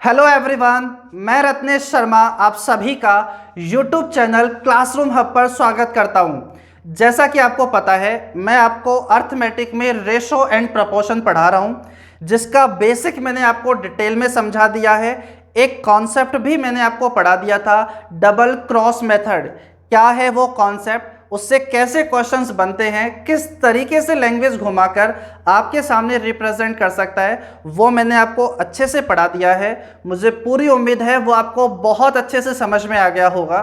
Hello everyone, मैं रत्नेश शर्मा आप सभी का यूट्यूब चैनल क्लासरूम हब पर स्वागत करता हूं। जैसा कि आपको पता है, मैं आपको अर्थमेटिक में रेशो एंड प्रपोर्शन पढ़ा रहा हूं, जिसका बेसिक मैंने आपको डिटेल में समझा दिया है। एक कॉन्सेप्ट भी मैंने आपको पढ़ा दिया था, डबल क्रॉस मेथड। क्या है वो कॉन्सेप्ट, उससे कैसे क्वेश्चंस बनते हैं, किस तरीके से लैंग्वेज घुमाकर आपके सामने रिप्रेजेंट कर सकता है, वो मैंने आपको अच्छे से पढ़ा दिया है। मुझे पूरी उम्मीद है वो आपको बहुत अच्छे से समझ में आ गया होगा।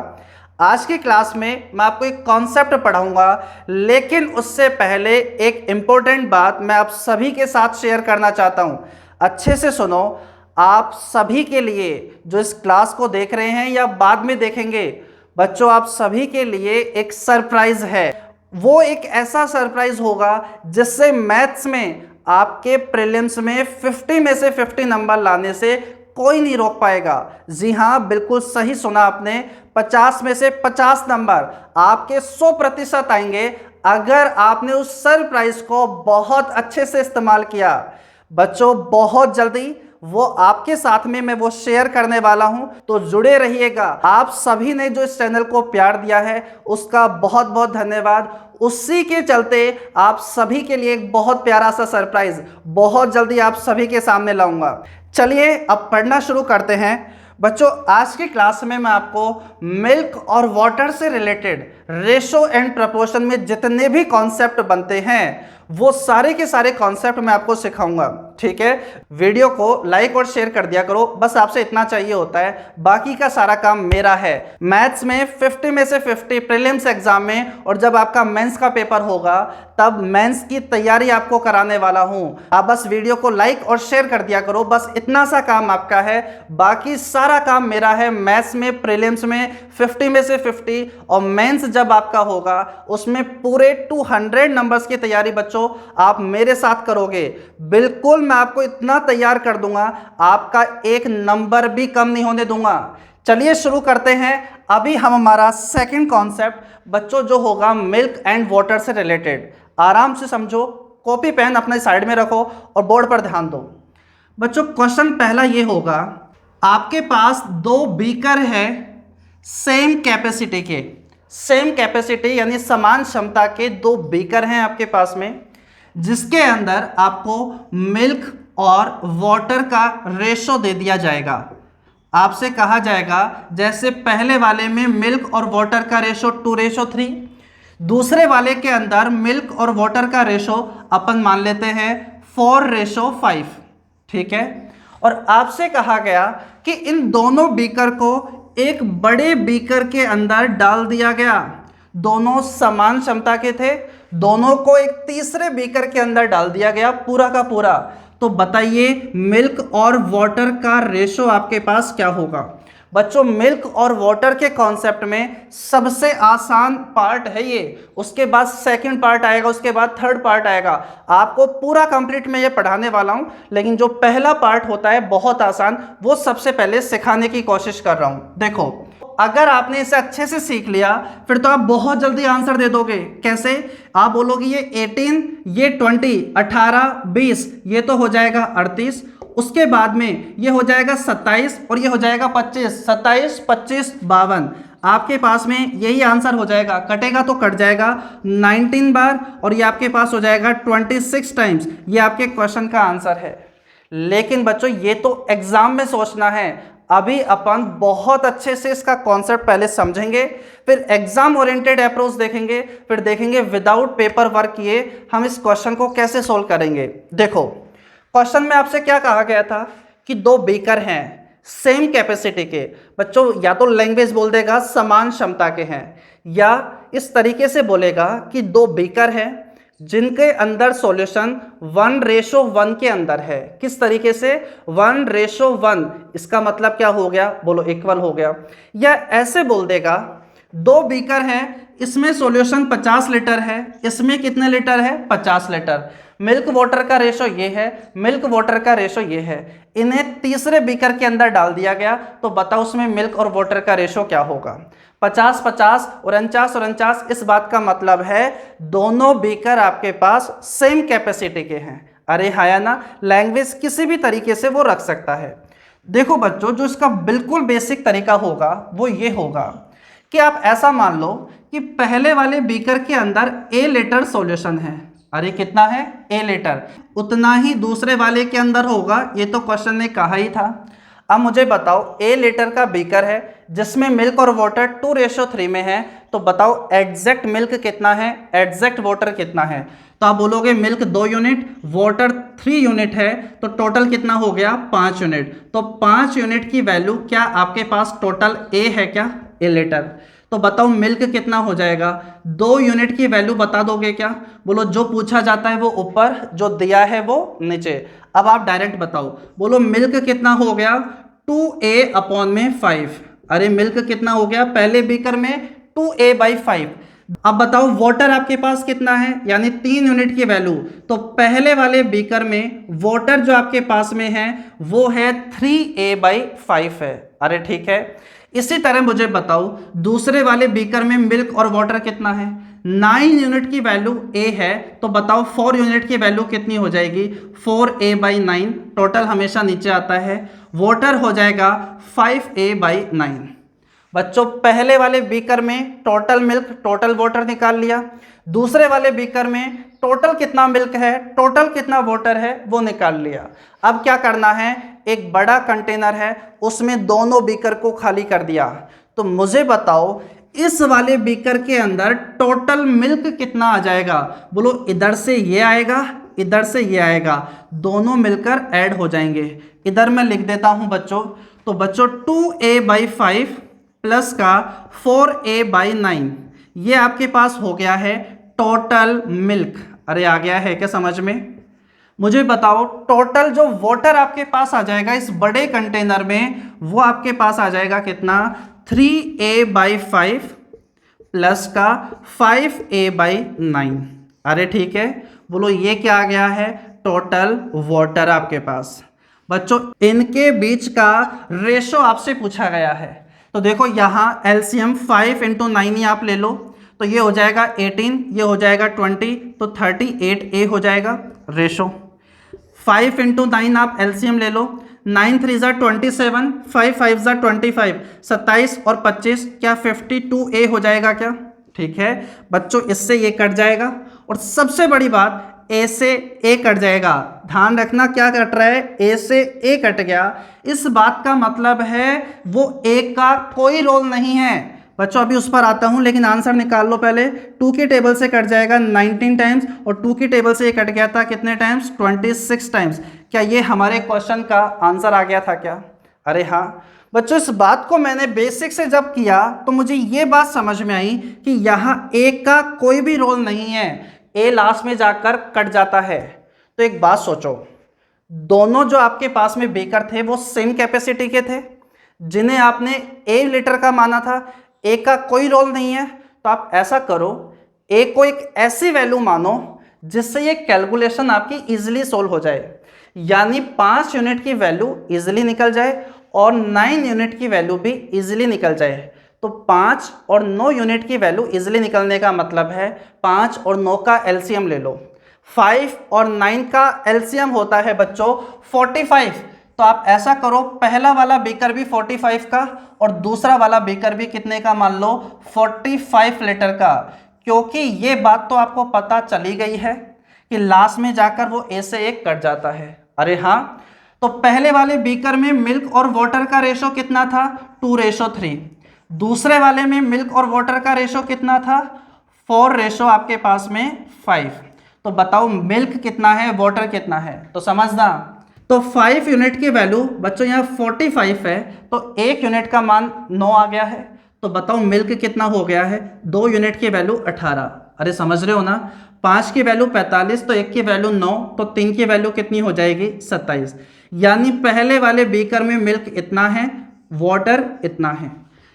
आज की क्लास में मैं आपको एक कॉन्सेप्ट पढ़ाऊंगा, लेकिन उससे पहले एक इम्पोर्टेंट बात मैं आप सभी के साथ शेयर करना चाहता हूं। अच्छे से सुनो। आप सभी के लिए जो इस क्लास को देख रहे हैं या बाद में देखेंगे, बच्चों आप सभी के लिए एक सरप्राइज है। वो एक ऐसा सरप्राइज होगा जिससे मैथ्स में आपके प्रीलिम्स में 50 में से 50 नंबर लाने से कोई नहीं रोक पाएगा। जी हाँ, बिल्कुल सही सुना आपने। 50 में से 50 नंबर आपके 100% आएंगे अगर आपने उस सरप्राइज को बहुत अच्छे से इस्तेमाल किया। बच्चों बहुत जल्दी वो आपके साथ में मैं वो शेयर करने वाला हूं, तो जुड़े रहिएगा। आप सभी ने जो इस चैनल को प्यार दिया है उसका बहुत बहुत धन्यवाद। उसी के चलते आप सभी के लिए एक बहुत प्यारा सा सरप्राइज बहुत जल्दी आप सभी के सामने लाऊंगा। चलिए अब पढ़ना शुरू करते हैं। बच्चों आज की क्लास में मैं आपको मिल्क और वाटर से रिलेटेड रेशो एंड प्रपोर्शन में जितने भी कॉन्सेप्ट बनते हैं वो सारे के सारे कॉन्सेप्ट मैं आपको सिखाऊंगा। ठीक है, वीडियो को लाइक और शेयर कर दिया करो, बस आपसे इतना चाहिए होता है, बाकी का सारा काम मेरा है। मैथ्स में 50 में से 50 प्रीलिम्स एग्जाम में, और जब आपका मेंस का पेपर होगा तब मेंस की तैयारी आपको कराने वाला हूं। आप बस वीडियो को लाइक और शेयर कर दिया करो, बस इतना सा काम आपका है, बाकी सारा काम मेरा है। मैथ्स में प्रीलिम्स में 50 में से 50 और मेंस जब आपका होगा उसमें पूरे 200 नंबर्स की तैयारी बच्चों आप मेरे साथ करोगे। बिल्कुल मैं आपको इतना तैयार कर दूंगा, आपका एक नंबर भी कम नहीं होने दूंगा। चलिए शुरू करते हैं। अभी हम हमारा सेकंड कॉन्सेप्ट बच्चों जो होगा मिल्क एंड वाटर से रिलेटेड। आराम से समझो, कॉपी पेन अपने साइड में रखो और बोर्ड पर ध्यान दो। बच्चों क्वेश्चन पहला ये होगा, आपके पास दो बीकर है सेम कैपेसिटी के, सेम कैपेसिटी यानी समान क्षमता के दो बीकर हैं आपके पास में, जिसके अंदर आपको मिल्क और वाटर का रेशो दे दिया जाएगा। आपसे कहा जाएगा जैसे पहले वाले में मिल्क और वाटर का रेशो 2:3, दूसरे वाले के अंदर मिल्क और वाटर का रेशो अपन मान लेते हैं 4:5। ठीक है, और आपसे कहा गया कि इन दोनों बीकर को एक बड़े बीकर के अंदर डाल दिया गया। दोनों समान क्षमता के थे, दोनों को एक तीसरे बीकर के अंदर डाल दिया गया पूरा का पूरा। तो बताइए मिल्क और वाटर का रेशो आपके पास क्या होगा। बच्चों मिल्क और वाटर के कॉन्सेप्ट में सबसे आसान पार्ट है ये, उसके बाद सेकंड पार्ट आएगा, उसके बाद थर्ड पार्ट आएगा। आपको पूरा कंप्लीट मैं ये पढ़ाने वाला हूं, लेकिन जो पहला पार्ट होता है बहुत आसान, वो सबसे पहले सिखाने की कोशिश कर रहा हूं। देखो अगर आपने इसे अच्छे से सीख लिया फिर तो आप बहुत जल्दी आंसर दे दोगे। कैसे? आप बोलोगे ये 18, ये 20, 18, 20, ये तो हो जाएगा 38, उसके बाद में ये हो जाएगा 27 और ये हो जाएगा 25, 27, 25, 52। आपके पास में यही आंसर हो जाएगा। कटेगा तो कट जाएगा 19 बार और ये आपके पास हो जाएगा 26 टाइम्स। ये आपके क्वेश्चन का आंसर है। लेकिन बच्चों ये तो एग्जाम में सोचना है, अभी अपन बहुत अच्छे से इसका कॉन्सेप्ट पहले समझेंगे, फिर एग्जाम ओरिएंटेड अप्रोच देखेंगे, फिर देखेंगे विदाउट पेपर वर्क किए हम इस क्वेश्चन को कैसे सोल्व करेंगे। देखो क्वेश्चन में आपसे क्या कहा गया था कि दो बीकर हैं सेम कैपेसिटी के। बच्चों या तो लैंग्वेज बोल देगा समान क्षमता के हैं, या इस तरीके से बोलेगा कि दो बीकर हैं जिनके अंदर सॉल्यूशन 1:1 के अंदर है। किस तरीके से? 1:1। इसका मतलब क्या हो गया? बोलो इक्वल हो गया। या ऐसे बोल देगा दो बीकर हैं, इसमें सॉल्यूशन 50 लीटर है, इसमें कितने लीटर है? 50 लीटर। मिल्क वाटर का रेशो ये है, मिल्क वाटर का रेशो ये है, इन्हें तीसरे बीकर के अंदर डाल दिया गया। तो बताओ उसमें मिल्क और वाटर का रेशो क्या होगा? 50 50 और 49 49। इस बात का मतलब है दोनों बीकर आपके पास सेम कैपेसिटी के हैं। अरे हाँ या ना, लैंग्वेज किसी भी तरीके से वो रख सकता है। देखो बच्चों, जो इसका बिल्कुल बेसिक तरीका होगा वो ये होगा कि आप ऐसा मान लो कि पहले वाले बीकर के अंदर ए लीटर सॉल्यूशन है। अरे कितना है? ए लीटर। उतना ही दूसरे वाले के अंदर होगा, ये तो क्वेश्चन ने कहा ही था। अब मुझे बताओ, ए लीटर का बीकर है जिसमें मिल्क और वाटर 2:3 में है, तो बताओ एग्जैक्ट मिल्क कितना है, एग्जैक्ट वाटर कितना है। तो आप बोलोगे मिल्क 2 यूनिट, वाटर 3 यूनिट है, तो टोटल कितना हो गया? 5 यूनिट। तो 5 यूनिट की वैल्यू क्या आपके पास टोटल ए है क्या? ए लीटर। तो बताओ मिल्क कितना हो जाएगा? 2 यूनिट की वैल्यू बता दोगे क्या? बोलो जो पूछा जाता है वो ऊपर, जो दिया है वो नीचे। अब आप डायरेक्ट बताओ, बोलो मिल्क कितना हो गया? 2a/5। अरे मिल्क कितना हो गया पहले बीकर में? 2a/5। अब बताओ वाटर आपके पास कितना है, यानी 3 यूनिट की वैल्यू। तो पहले वाले बीकर में वाटर जो आपके पास में है वो है 3a/5 है। अरे ठीक है। इसी तरह मुझे बताओ दूसरे वाले बीकर में मिल्क और वाटर कितना है? 9 यूनिट की वैल्यू ए है, तो बताओ 4 यूनिट की वैल्यू कितनी हो जाएगी? 4a/9। टोटल हमेशा नीचे आता है, वाटर हो जाएगा 5a/9। बच्चों पहले वाले बीकर में टोटल मिल्क टोटल वाटर निकाल लिया, दूसरे वाले बीकर में टोटल कितना मिल्क है टोटल कितना वाटर है वो निकाल लिया। अब क्या करना है, एक बड़ा कंटेनर है उसमें दोनों बीकर को खाली कर दिया। तो मुझे बताओ इस वाले बीकर के अंदर टोटल मिल्क कितना आ जाएगा? बोलो इधर से ये आएगा, इधर से ये आएगा, दोनों मिलकर ऐड हो जाएंगे। इधर मैं लिख देता हूं बच्चों। तो बच्चों 2a/5 प्लस का 4a/9, ये आपके पास हो गया है टोटल मिल्क। अरे आ गया है क्या समझ में? मुझे बताओ टोटल जो वाटर आपके पास आ जाएगा इस बड़े कंटेनर में, वो आपके पास आ जाएगा कितना? 3a/5 प्लस का 5a/9। अरे ठीक है। बोलो ये क्या आ गया है? टोटल वाटर आपके पास। बच्चों इनके बीच का रेशो आपसे पूछा गया है। तो देखो यहाँ एलसीएम 5 × 9 ही आप ले लो, तो ये हो जाएगा 18, ये हो जाएगा 20, तो 38a हो जाएगा रेशो। 5 × 9 आप एलसीएम ले लो, 9 3 ज़ा 27, 5 5 ज़ा 25, 27 और 25, क्या 52a हो जाएगा क्या? ठीक है बच्चों, इससे ये कट जाएगा और सबसे बड़ी बात ए से ए कट जाएगा। ध्यान रखना क्या कट रहा है? ए से ए कट गया। इस बात का मतलब है वो ए का कोई रोल नहीं है। बच्चों अभी उस पर आता हूं, लेकिन आंसर निकाल लो पहले। 2 की टेबल से कट जाएगा 19 टाइम्स और 2 की टेबल से ये कट गया था कितने टाइम्स? 26 टाइम्स। क्या ये हमारे क्वेश्चन का आंसर आ गया था क्या? अरे हाँ बच्चों, इस बात को मैंने बेसिक से जब किया तो मुझे ये बात समझ में आई कि यहाँ ए का कोई भी रोल नहीं है, ए लास्ट में जाकर कट जाता है। तो एक बात सोचो, दोनों जो आपके पास में बेकर थे वो सेम कैपेसिटी के थे, जिन्हें आपने ए लीटर का माना था, ए का कोई रोल नहीं है। तो आप ऐसा करो, ए को एक ऐसी वैल्यू मानो जिससे ये कैलकुलेशन आपकी इजीली सोल्व हो जाए, यानी 5 यूनिट की वैल्यू इजीली निकल जाए और 9 यूनिट की वैल्यू भी इजीली निकल जाए। तो 5 और 9 यूनिट की वैल्यू इजीली निकलने का मतलब है 5 और 9 का एलसीएम ले लो। 5 और 9 का एलसीएम होता है बच्चों 45। तो आप ऐसा करो, पहला वाला बीकर भी 45 का और दूसरा वाला बीकर भी कितने का मान लो? 45 लीटर का। क्योंकि ये बात तो आपको पता चली गई है कि लास्ट में जाकर वो ए से एक कट जाता है। अरे हाँ, तो पहले वाले बीकर में मिल्क और वाटर का रेशो कितना था? 2:3। दूसरे वाले में मिल्क और वाटर का रेशो कितना था? 4 आपके पास में 5। तो बताओ मिल्क कितना है, वाटर कितना है? तो समझना। तो 5 यूनिट की वैल्यू बच्चों यहाँ 45 है, तो 1 यूनिट का मान 9 आ गया है। तो बताओ मिल्क कितना हो गया है? 2 यूनिट की वैल्यू 18। अरे समझ रहे हो ना? 5 की वैल्यू 45, तो 1 की वैल्यू 9, तो 3 की वैल्यू कितनी हो जाएगी? 27। यानी पहले वाले बीकर में मिल्क इतना है, वाटर इतना है।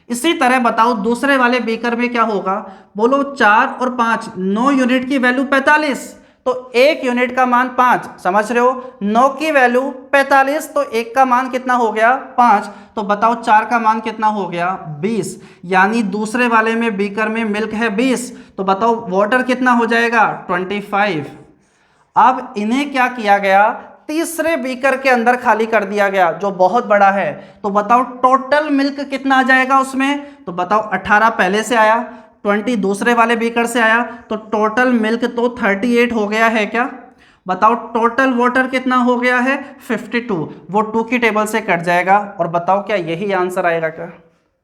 इसी तरह बताओ दूसरे वाले बीकर में क्या होगा? बोलो 4 और 5, 9 यूनिट की वैल्यू 45, तो 1 यूनिट का मान 5। समझ रहे हो? 9 की वैल्यू 45, तो 1 का मान कितना हो गया? 5। तो बताओ 4 का मान कितना हो गया? 20। यानी दूसरे वाले में बीकर में मिल्क है 20, तो बताओ वाटर कितना हो जाएगा? 25। अब इन्हें क्या किया गया? तीसरे बीकर के अंदर खाली कर दिया गया जो बहुत बड़ा है, तो बताओ टोटल मिल्क कितना आ जाएगा उसमें। तो बताओ 18 पहले से आया, 20 दूसरे वाले बीकर से आया, तो टोटल मिल्क तो 38 हो गया है क्या। बताओ टोटल वाटर कितना हो गया है 52, वो 2 की टेबल से कट जाएगा। और बताओ क्या यही आंसर आएगा क्या।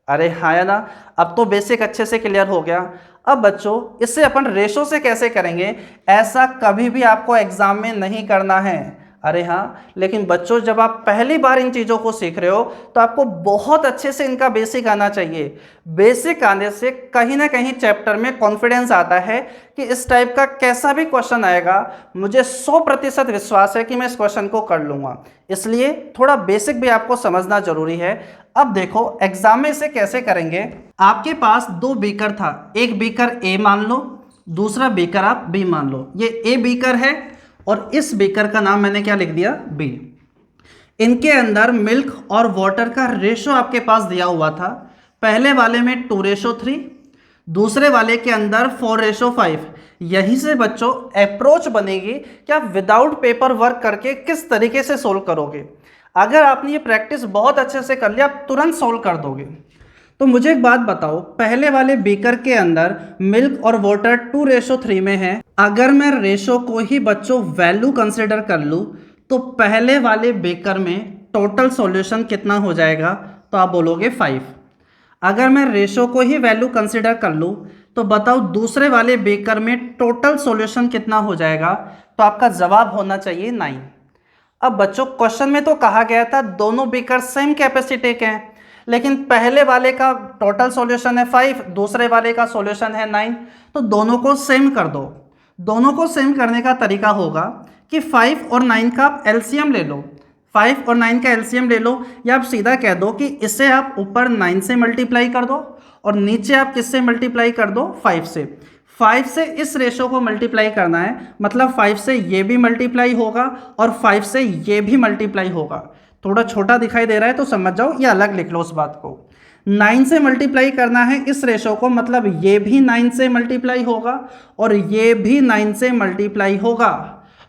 अरे हाँ या ना। अब तो बेसिक अच्छे से क्लियर हो गया। अब बच्चों इससे अपन रेशो से कैसे करेंगे, ऐसा कभी भी आपको एग्जाम में नहीं करना है। अरे हाँ, लेकिन बच्चों जब आप पहली बार इन चीज़ों को सीख रहे हो तो आपको बहुत अच्छे से इनका बेसिक आना चाहिए। बेसिक आने से कहीं ना कहीं चैप्टर में कॉन्फिडेंस आता है कि इस टाइप का कैसा भी क्वेश्चन आएगा, मुझे 100% विश्वास है कि मैं इस क्वेश्चन को कर लूँगा। इसलिए थोड़ा बेसिक भी आपको समझना जरूरी है। अब देखो एग्जाम में इसे कैसे करेंगे। आपके पास 2 बीकर था, एक बीकर ए मान लो, दूसरा बीकर आप बी मान लो। ये ए बीकर है और इस बीकर का नाम मैंने क्या लिख दिया, बी। इनके अंदर मिल्क और वाटर का रेशो आपके पास दिया हुआ था। पहले वाले में 2:3, दूसरे वाले के अंदर 4:5। यहीं से बच्चों अप्रोच बनेगी कि आप विदाउट पेपर वर्क करके किस तरीके से सोल्व करोगे। अगर आपने ये प्रैक्टिस बहुत अच्छे से कर लिया, आप तुरंत सोल्व कर दोगे। तो मुझे एक बात बताओ, पहले वाले बीकर के अंदर मिल्क और वाटर 2:3 में है। अगर मैं रेशो को ही बच्चों वैल्यू कंसिडर कर लूँ तो पहले वाले बीकर में टोटल सॉल्यूशन कितना हो जाएगा, तो आप बोलोगे 5। अगर मैं रेशो को ही वैल्यू कंसिडर कर लूँ तो बताओ दूसरे वाले बीकर में टोटल सॉल्यूशन कितना हो जाएगा, तो आपका जवाब होना चाहिए 9। अब बच्चों क्वेश्चन में तो कहा गया था दोनों बीकर सेम कैपेसिटी के हैं, लेकिन पहले वाले का टोटल सॉल्यूशन है 5, दूसरे वाले का सॉल्यूशन है 9, तो दोनों को सेम कर दो। दोनों को सेम करने का तरीका होगा कि 5 और 9 का आप एलसीएम ले लो। 5 और 9 का एलसीएम ले लो, या आप सीधा कह दो कि इसे आप ऊपर 9 से मल्टीप्लाई कर दो और नीचे आप किससे मल्टीप्लाई कर दो, 5 से। 5 से इस रेशो को मल्टीप्लाई करना है, मतलब 5 से ये भी मल्टीप्लाई होगा और 5 से ये भी मल्टीप्लाई होगा। थोड़ा छोटा दिखाई दे रहा है तो समझ जाओ, ये अलग लिख लो उस बात को। 9 से मल्टीप्लाई करना है इस रेशो को, मतलब ये भी 9 से मल्टीप्लाई होगा और ये भी 9 से मल्टीप्लाई होगा।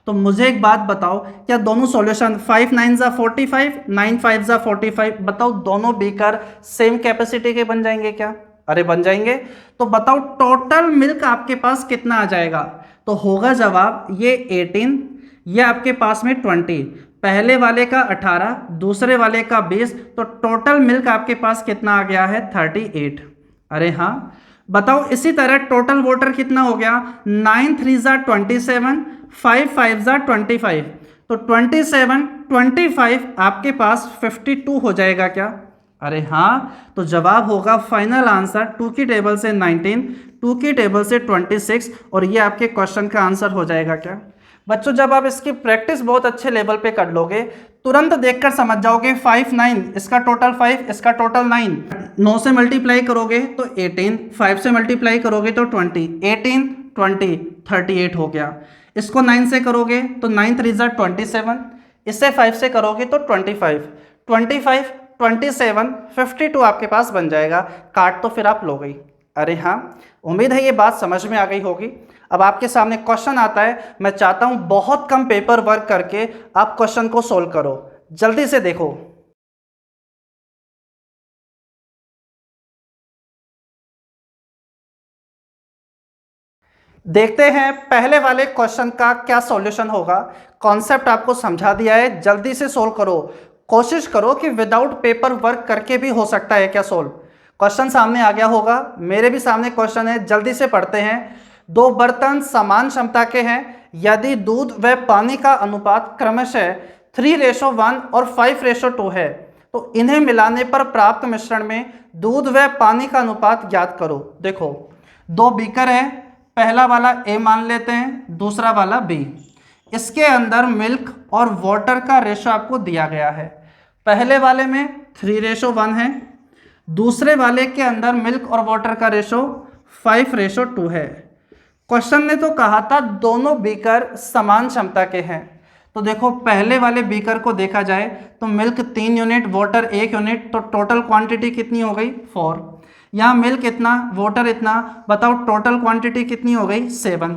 तो मुझे एक बात बताओ, क्या दोनों सॉल्यूशन 5 9 जा 45, 9 5 जा 45, बताओ दोनों बीकर सेम कैपेसिटी के बन जाएंगे क्या। अरे बन जाएंगे। तो बताओ टोटल मिल्क आपके पास कितना आ जाएगा, तो होगा जवाब ये 18, ये आपके पास में 20, पहले वाले का 18, दूसरे वाले का 20, तो टोटल मिल्क आपके पास कितना आ गया है 38। अरे हाँ, बताओ इसी तरह टोटल वाटर कितना हो गया, 9 3 जा 27, 5 5 जा 25, तो 27 25 आपके पास 52 हो जाएगा क्या। अरे हाँ, तो जवाब होगा फाइनल आंसर 2 की टेबल से 19, 2 की टेबल से 26, और ये आपके क्वेश्चन का आंसर हो जाएगा क्या। बच्चों जब आप इसकी प्रैक्टिस बहुत अच्छे लेवल पे कर लोगे, तुरंत देखकर समझ जाओगे 5 9, इसका टोटल 5, इसका टोटल 9, 9 से मल्टीप्लाई करोगे तो 18, 5 से मल्टीप्लाई करोगे तो 20, 18 20 38 हो गया। इसको 9 से करोगे तो 9 3 जा 27, इससे 5 से करोगे तो 25, 25 27 52 आपके पास बन जाएगा। काट तो फिर आप लोगे ही। अरे हाँ, उम्मीद है ये बात समझ में आ गई होगी। अब आपके सामने क्वेश्चन आता है, मैं चाहता हूं बहुत कम पेपर वर्क करके आप क्वेश्चन को सोल्व करो। जल्दी से देखो। देखते हैं पहले वाले क्वेश्चन का क्या सॉल्यूशन होगा। कॉन्सेप्ट आपको समझा दिया है, जल्दी से सोल्व करो। कोशिश करो कि विदाउट पेपर वर्क करके भी हो सकता है क्या सोल्व। क्वेश्चन सामने आ गया होगा, मेरे भी सामने क्वेश्चन है, जल्दी से पढ़ते हैं। 2 बर्तन समान क्षमता के हैं, यदि दूध व पानी का अनुपात क्रमशः 3:1 और 5:2 है, तो इन्हें मिलाने पर प्राप्त मिश्रण में दूध व पानी का अनुपात ज्ञात करो। देखो 2 बीकर है, पहला वाला ए मान लेते हैं, दूसरा वाला बी। इसके अंदर मिल्क और वाटर का रेशो आपको दिया गया है। पहले वाले में 3:1 है, दूसरे वाले के अंदर मिल्क और वाटर का रेशो 5:2 है। क्वेश्चन ने तो कहा था दोनों बीकर समान क्षमता के हैं। तो देखो पहले वाले बीकर को देखा जाए तो मिल्क 3 यूनिट, वाटर 1 यूनिट, तो टोटल क्वांटिटी कितनी हो गई 4। यहाँ मिल्क इतना, वाटर इतना, बताओ टोटल क्वांटिटी कितनी हो गई 7।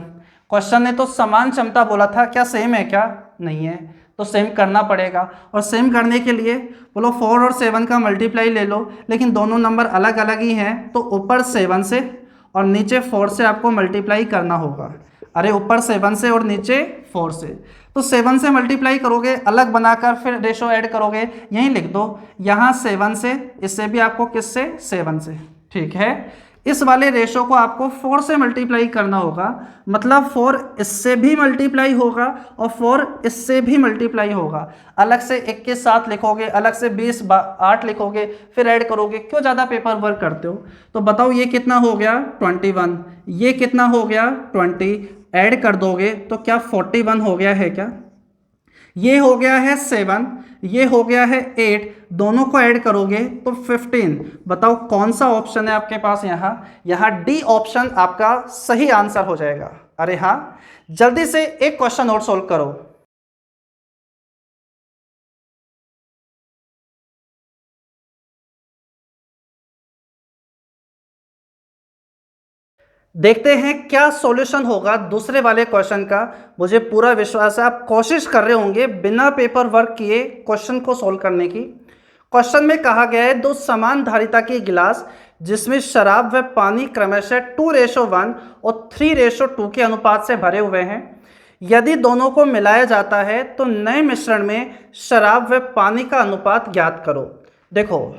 क्वेश्चन ने तो समान क्षमता बोला था, क्या सेम है क्या, नहीं है। तो सेम करना पड़ेगा। और सेम करने के लिए बोलो 4 और 7 का मल्टीप्लाई ले लो, लेकिन दोनों नंबर अलग अलग ही हैं, तो ऊपर 7 से और नीचे 4 से आपको मल्टीप्लाई करना होगा। अरे ऊपर 7 से और नीचे 4 से, तो 7 से मल्टीप्लाई करोगे अलग बनाकर, फिर रेशो ऐड करोगे, यहीं लिख दो। यहाँ 7 से, इससे भी आपको किससे, 7 से, ठीक है। इस वाले रेशो को आपको 4 से मल्टीप्लाई करना होगा, मतलब 4 इससे भी मल्टीप्लाई होगा और 4 इससे भी मल्टीप्लाई होगा। अलग से 1 के साथ लिखोगे, अलग से 20 8 लिखोगे, फिर ऐड करोगे, क्यों ज़्यादा पेपर वर्क करते हो। तो बताओ ये कितना हो गया 21, ये कितना हो गया 20, ऐड कर दोगे तो क्या 41 हो गया है क्या। ये हो गया है 7, ये हो गया है 8, दोनों को ऐड करोगे तो 15। बताओ कौन सा ऑप्शन है आपके पास यहाँ डी ऑप्शन आपका सही आंसर हो जाएगा। अरे हाँ, जल्दी से एक क्वेश्चन और सोल्व करो। देखते हैं क्या सॉल्यूशन होगा दूसरे वाले क्वेश्चन का। मुझे पूरा विश्वास है आप कोशिश कर रहे होंगे बिना पेपर वर्क किए क्वेश्चन को सोल्व करने की। क्वेश्चन में कहा गया है दो समान धारिता के गिलास जिसमें शराब व पानी क्रमशः 2:1 और 3:2 के अनुपात से भरे हुए हैं। यदि दोनों को मिलाया जाता है तो नए मिश्रण में शराब व पानी का अनुपात ज्ञात करो। देखो,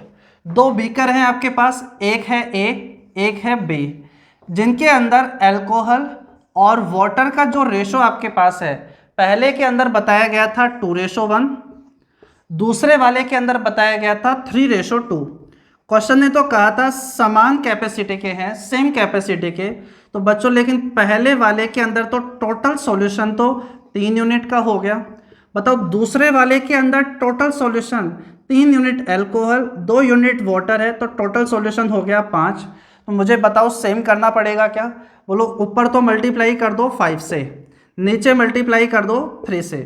दो बीकर हैं आपके पास, एक है ए, एक है बी, जिनके अंदर अल्कोहल और वाटर का जो रेशो आपके पास है, पहले के अंदर बताया गया था 2:1, दूसरे वाले के अंदर बताया गया था 3:2। क्वेश्चन ने तो कहा था समान कैपेसिटी के हैं, सेम कैपेसिटी के, तो बच्चों लेकिन पहले वाले के अंदर तो टोटल सॉल्यूशन तो 3 यूनिट का हो गया। बताओ दूसरे वाले के अंदर total solution 3 unit alcohol 2 unit water है, तो टोटल सॉल्यूशन हो गया 5। तो मुझे बताओ सेम करना पड़ेगा क्या। बोलो ऊपर तो मल्टीप्लाई कर दो 5 से, नीचे मल्टीप्लाई कर दो 3 से।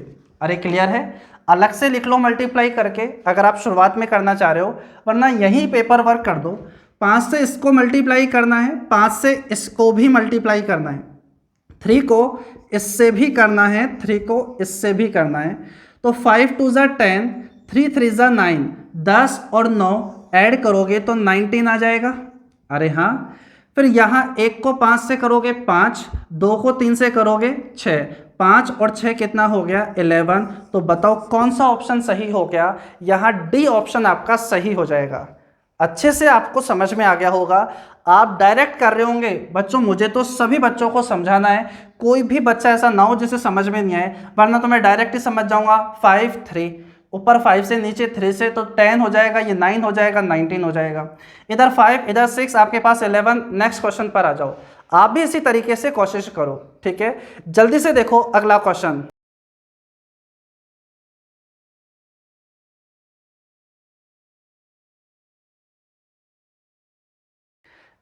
अरे क्लियर है, अलग से लिख लो मल्टीप्लाई करके अगर आप शुरुआत में करना चाह रहे हो, वरना यही पेपर वर्क कर दो। 5 से इसको मल्टीप्लाई करना है, 5 से इसको भी मल्टीप्लाई करना है, 3 को इससे भी करना है, 3 को इससे भी करना है। तो 5 2 ज़ा 10, 3 3 ज़ा 9, 10 और 9 ऐड करोगे तो 19 आ जाएगा। अरे हाँ, फिर यहाँ 1 को 5 से करोगे 5, 2 को 3 से करोगे 6, 5 और 6 कितना हो गया 11। तो बताओ कौन सा ऑप्शन सही हो गया। यहाँ डी ऑप्शन आपका सही हो जाएगा। अच्छे से आपको समझ में आ गया होगा। आप डायरेक्ट कर रहे होंगे बच्चों, मुझे तो सभी बच्चों को समझाना है, कोई भी बच्चा ऐसा ना हो जिसे समझ में नहीं आए, वरना तो मैं डायरेक्ट ही समझ जाऊंगा। 5 3, ऊपर 5 से नीचे 3 से तो 10 हो जाएगा, ये 9 हो जाएगा, 19 हो जाएगा। इधर 5 इधर 6, आपके पास 11। नेक्स्ट क्वेश्चन पर आ जाओ, आप भी इसी तरीके से कोशिश करो, ठीक है। जल्दी से देखो अगला क्वेश्चन।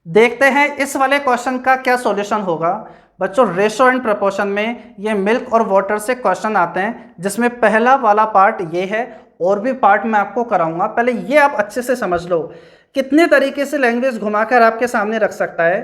देखते हैं इस वाले क्वेश्चन का क्या सॉल्यूशन होगा। बच्चों रेशो एंड प्रोपोर्शन में ये मिल्क और वाटर से क्वेश्चन आते हैं, जिसमें पहला वाला पार्ट ये है, और भी पार्ट मैं आपको कराऊंगा। पहले ये आप अच्छे से समझ लो कितने तरीके से लैंग्वेज घुमाकर आपके सामने रख सकता है।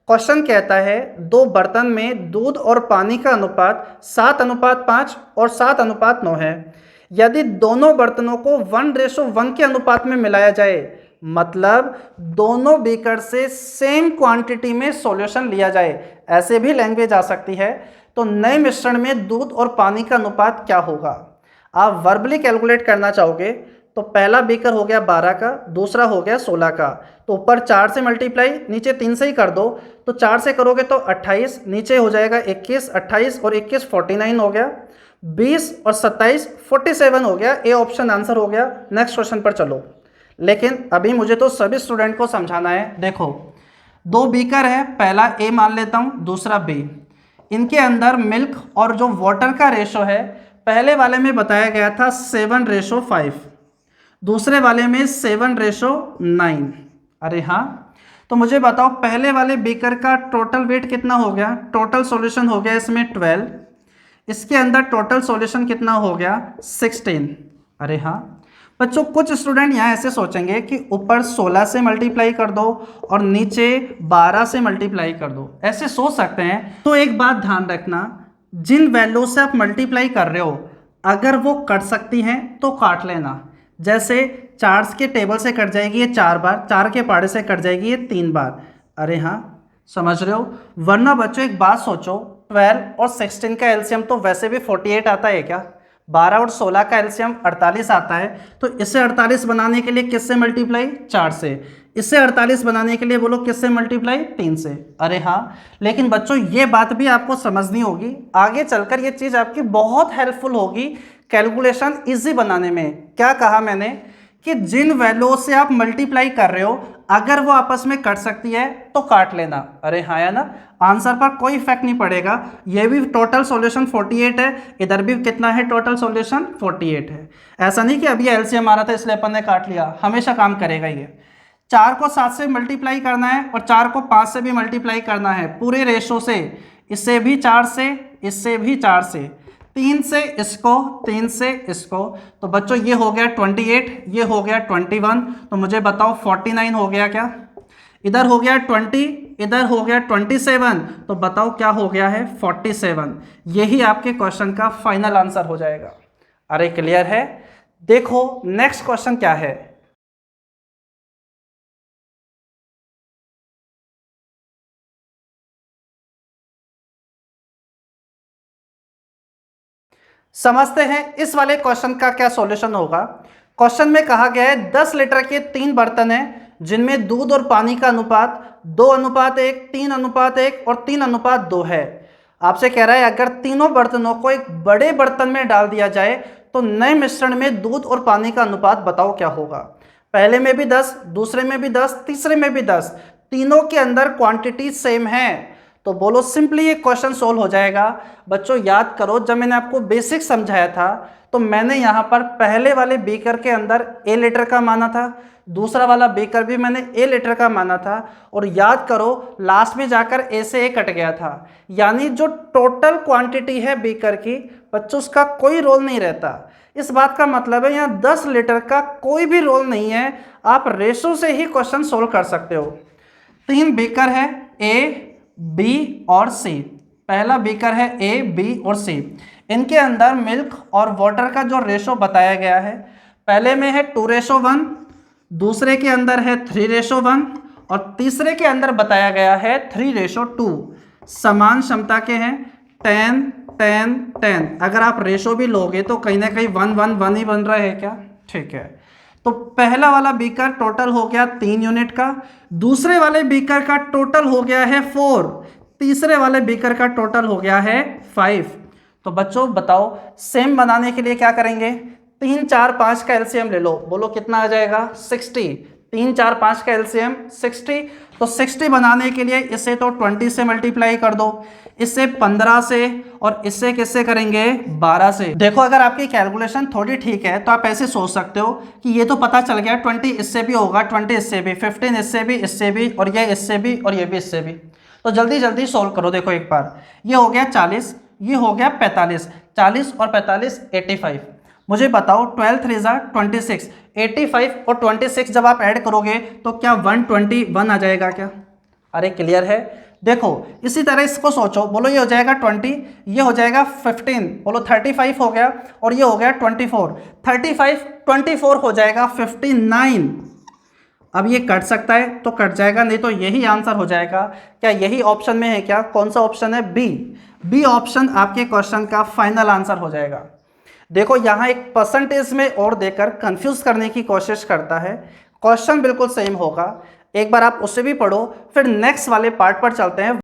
क्वेश्चन कहता है दो बर्तन में दूध और पानी का अनुपात 7:5 और 7:9 है। यदि दोनों बर्तनों को 1:1 के अनुपात में मिलाया जाए, मतलब दोनों बीकर से सेम क्वांटिटी में सॉल्यूशन लिया जाए, ऐसे भी लैंग्वेज आ सकती है, तो नए मिश्रण में दूध और पानी का अनुपात क्या होगा। आप वर्बली कैलकुलेट करना चाहोगे तो पहला बीकर हो गया 12 का, दूसरा हो गया 16 का, तो ऊपर 4 से मल्टीप्लाई, नीचे 3 से ही कर दो। तो 4 से करोगे तो 28, नीचे हो जाएगा 21, 28 और 21 49 हो गया, 20 और 27 47 हो गया। ए ऑप्शन आंसर हो गया। नेक्स्ट क्वेश्चन पर चलो। लेकिन अभी मुझे तो सभी स्टूडेंट को समझाना है। देखो दो बीकर है, पहला ए मान लेता हूँ, दूसरा बी। इनके अंदर मिल्क और जो वाटर का रेशो है, पहले वाले में बताया गया था 7:5, दूसरे वाले में 7:9। अरे हाँ, तो मुझे बताओ पहले वाले बीकर का टोटल वेट कितना हो गया। टोटल सॉल्यूशन हो गया इसमें 12, इसके अंदर टोटल सॉल्यूशन कितना हो गया 16। अरे हाँ बच्चों, कुछ स्टूडेंट यहाँ ऐसे सोचेंगे कि ऊपर 16 से मल्टीप्लाई कर दो और नीचे 12 से मल्टीप्लाई कर दो, ऐसे सोच सकते हैं। तो एक बात ध्यान रखना, जिन वैल्यू से आप मल्टीप्लाई कर रहे हो, अगर वो कट सकती हैं तो काट लेना। जैसे 4 के टेबल से कट जाएगी ये 4 बार, 4 के पहाड़े से कट जाएगी ये 3 बार। अरे हाँ, समझ रहे हो। वरना बच्चों एक बात सोचो, 12 और 16 का एलसीएम तो वैसे भी 48 आता है क्या? 12 और 16 का एलसीएम 48 आता है। तो इसे 48 बनाने के लिए किससे मल्टीप्लाई? 4 से। इसे 48 बनाने के लिए बोलो किससे मल्टीप्लाई? 3 से। अरे हाँ, लेकिन बच्चों ये बात भी आपको समझनी होगी, आगे चलकर ये चीज़ आपकी बहुत हेल्पफुल होगी कैलकुलेशन इजी बनाने में। क्या कहा मैंने? कि जिन वैल्यू से आप मल्टीप्लाई कर रहे हो अगर वो आपस में कट सकती है तो काट लेना। अरे हाँ या ना, आंसर पर कोई इफेक्ट नहीं पड़ेगा। ये भी टोटल सॉल्यूशन 48 है, इधर भी कितना है? टोटल सॉल्यूशन 48 है। ऐसा नहीं कि अभी एलसीएम आ रहा था इसलिए अपन ने काट लिया, हमेशा काम करेगा ये। 4 को 7 से मल्टीप्लाई करना है और 4 को 5 से भी मल्टीप्लाई करना है पूरे रेशो से। इससे भी 4 से, इससे भी 4 से, 3 से इसको, 3 से इसको। तो बच्चों ये हो गया 28, ये हो गया 21। तो मुझे बताओ 49 हो गया क्या? इधर हो गया 20, इधर हो गया 27। तो बताओ क्या हो गया है? 47। यही आपके क्वेश्चन का फाइनल आंसर हो जाएगा। अरे क्लियर है? देखो नेक्स्ट क्वेश्चन क्या है। समझते हैं इस वाले क्वेश्चन का क्या सॉल्यूशन होगा। क्वेश्चन में कहा गया है 10 लीटर के 3 बर्तन हैं जिनमें दूध और पानी का अनुपात 2:1, 3:1 और 3:2 है। आपसे कह रहा है अगर तीनों बर्तनों को एक बड़े बर्तन में डाल दिया जाए तो नए मिश्रण में दूध और पानी का अनुपात बताओ क्या होगा। पहले में भी 10, दूसरे में भी 10, तीसरे में भी 10, तीनों के अंदर क्वांटिटी सेम है। तो बोलो सिंपली ये क्वेश्चन सोल्व हो जाएगा। बच्चों याद करो, जब मैंने आपको बेसिक समझाया था तो मैंने यहाँ पर पहले वाले बीकर के अंदर ए लीटर का माना था, दूसरा वाला बीकर भी मैंने ए लीटर का माना था, और याद करो लास्ट में जाकर ए से ए कट गया था। यानी जो टोटल क्वांटिटी है बीकर की बच्चों उसका कोई रोल नहीं रहता। इस बात का मतलब है यहाँ 10 लीटर का कोई भी रोल नहीं है, आप रेशो से ही क्वेश्चन सोल्व कर सकते हो। 3 बीकर है ए, बी और सी। पहला बीकर है ए, बी और सी। इनके अंदर मिल्क और वाटर का जो रेशो बताया गया है, पहले में है 2:1, दूसरे के अंदर है 3:1 और तीसरे के अंदर बताया गया है 3:2। समान क्षमता के हैं, 10 10 10। अगर आप रेशो भी लोगे तो कहीं ना कहीं 1 1 1 ही बन रहा है क्या? ठीक है। तो पहला वाला बीकर टोटल हो गया 3 यूनिट का, दूसरे वाले बीकर का टोटल हो गया है 4, तीसरे वाले बीकर का टोटल हो गया है 5। तो बच्चों बताओ सेम बनाने के लिए क्या करेंगे? 3 4 5 का एलसीएम ले लो, बोलो कितना आ जाएगा? 60। 3 4 5 का एलसीएम 60। तो 60 बनाने के लिए इसे तो 20 से मल्टीप्लाई कर दो, इससे 15 से, और इससे किससे करेंगे? 12 से। देखो अगर आपकी कैलकुलेशन थोड़ी ठीक है तो आप ऐसे सोच सकते हो कि ये तो पता चल गया 20 इससे भी होगा, 20 इससे भी, 15 इससे भी, और ये इससे भी, और ये भी इससे भी। तो जल्दी जल्दी सोल्व करो। देखो एक बार ये हो गया 40, ये हो गया 45, 40 और 45 85। मुझे बताओ 12 3 26, 85 और 26 जब आप ऐड करोगे तो क्या 121 आ जाएगा क्या? अरे क्लियर है। देखो इसी तरह इसको सोचो, बोलो ये हो जाएगा 20, ये हो जाएगा 15, बोलो 35 हो गया, और ये हो गया 24, 35 24 हो जाएगा 59। अब ये कट सकता है तो कट जाएगा, नहीं तो यही आंसर हो जाएगा। क्या यही ऑप्शन में है क्या? कौन सा ऑप्शन है? बी। बी ऑप्शन आपके क्वेश्चन का फाइनल आंसर हो जाएगा। देखो यहाँ एक परसेंटेज में और देकर कंफ्यूज करने की कोशिश करता है, क्वेश्चन बिल्कुल सेम होगा। एक बार आप उससे भी पढ़ो, फिर नेक्स्ट वाले पार्ट पर चलते हैं।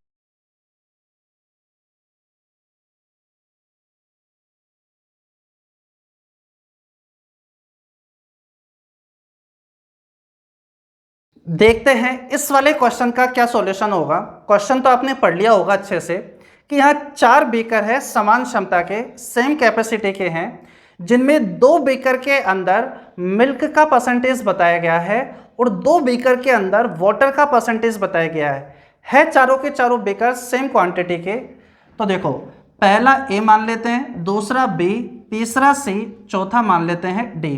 देखते हैं इस वाले क्वेश्चन का क्या सॉल्यूशन होगा। क्वेश्चन तो आपने पढ़ लिया होगा अच्छे से कि यहाँ 4 बीकर है समान क्षमता के, सेम कैपेसिटी के हैं, जिनमें 2 बीकर के अंदर मिल्क का परसेंटेज बताया गया है और 2 बीकर के अंदर वाटर का परसेंटेज बताया गया है चारों के चारों बीकर सेम क्वांटिटी के। तो देखो पहला ए मान लेते हैं, दूसरा बी, तीसरा सी, चौथा मान लेते हैं डी।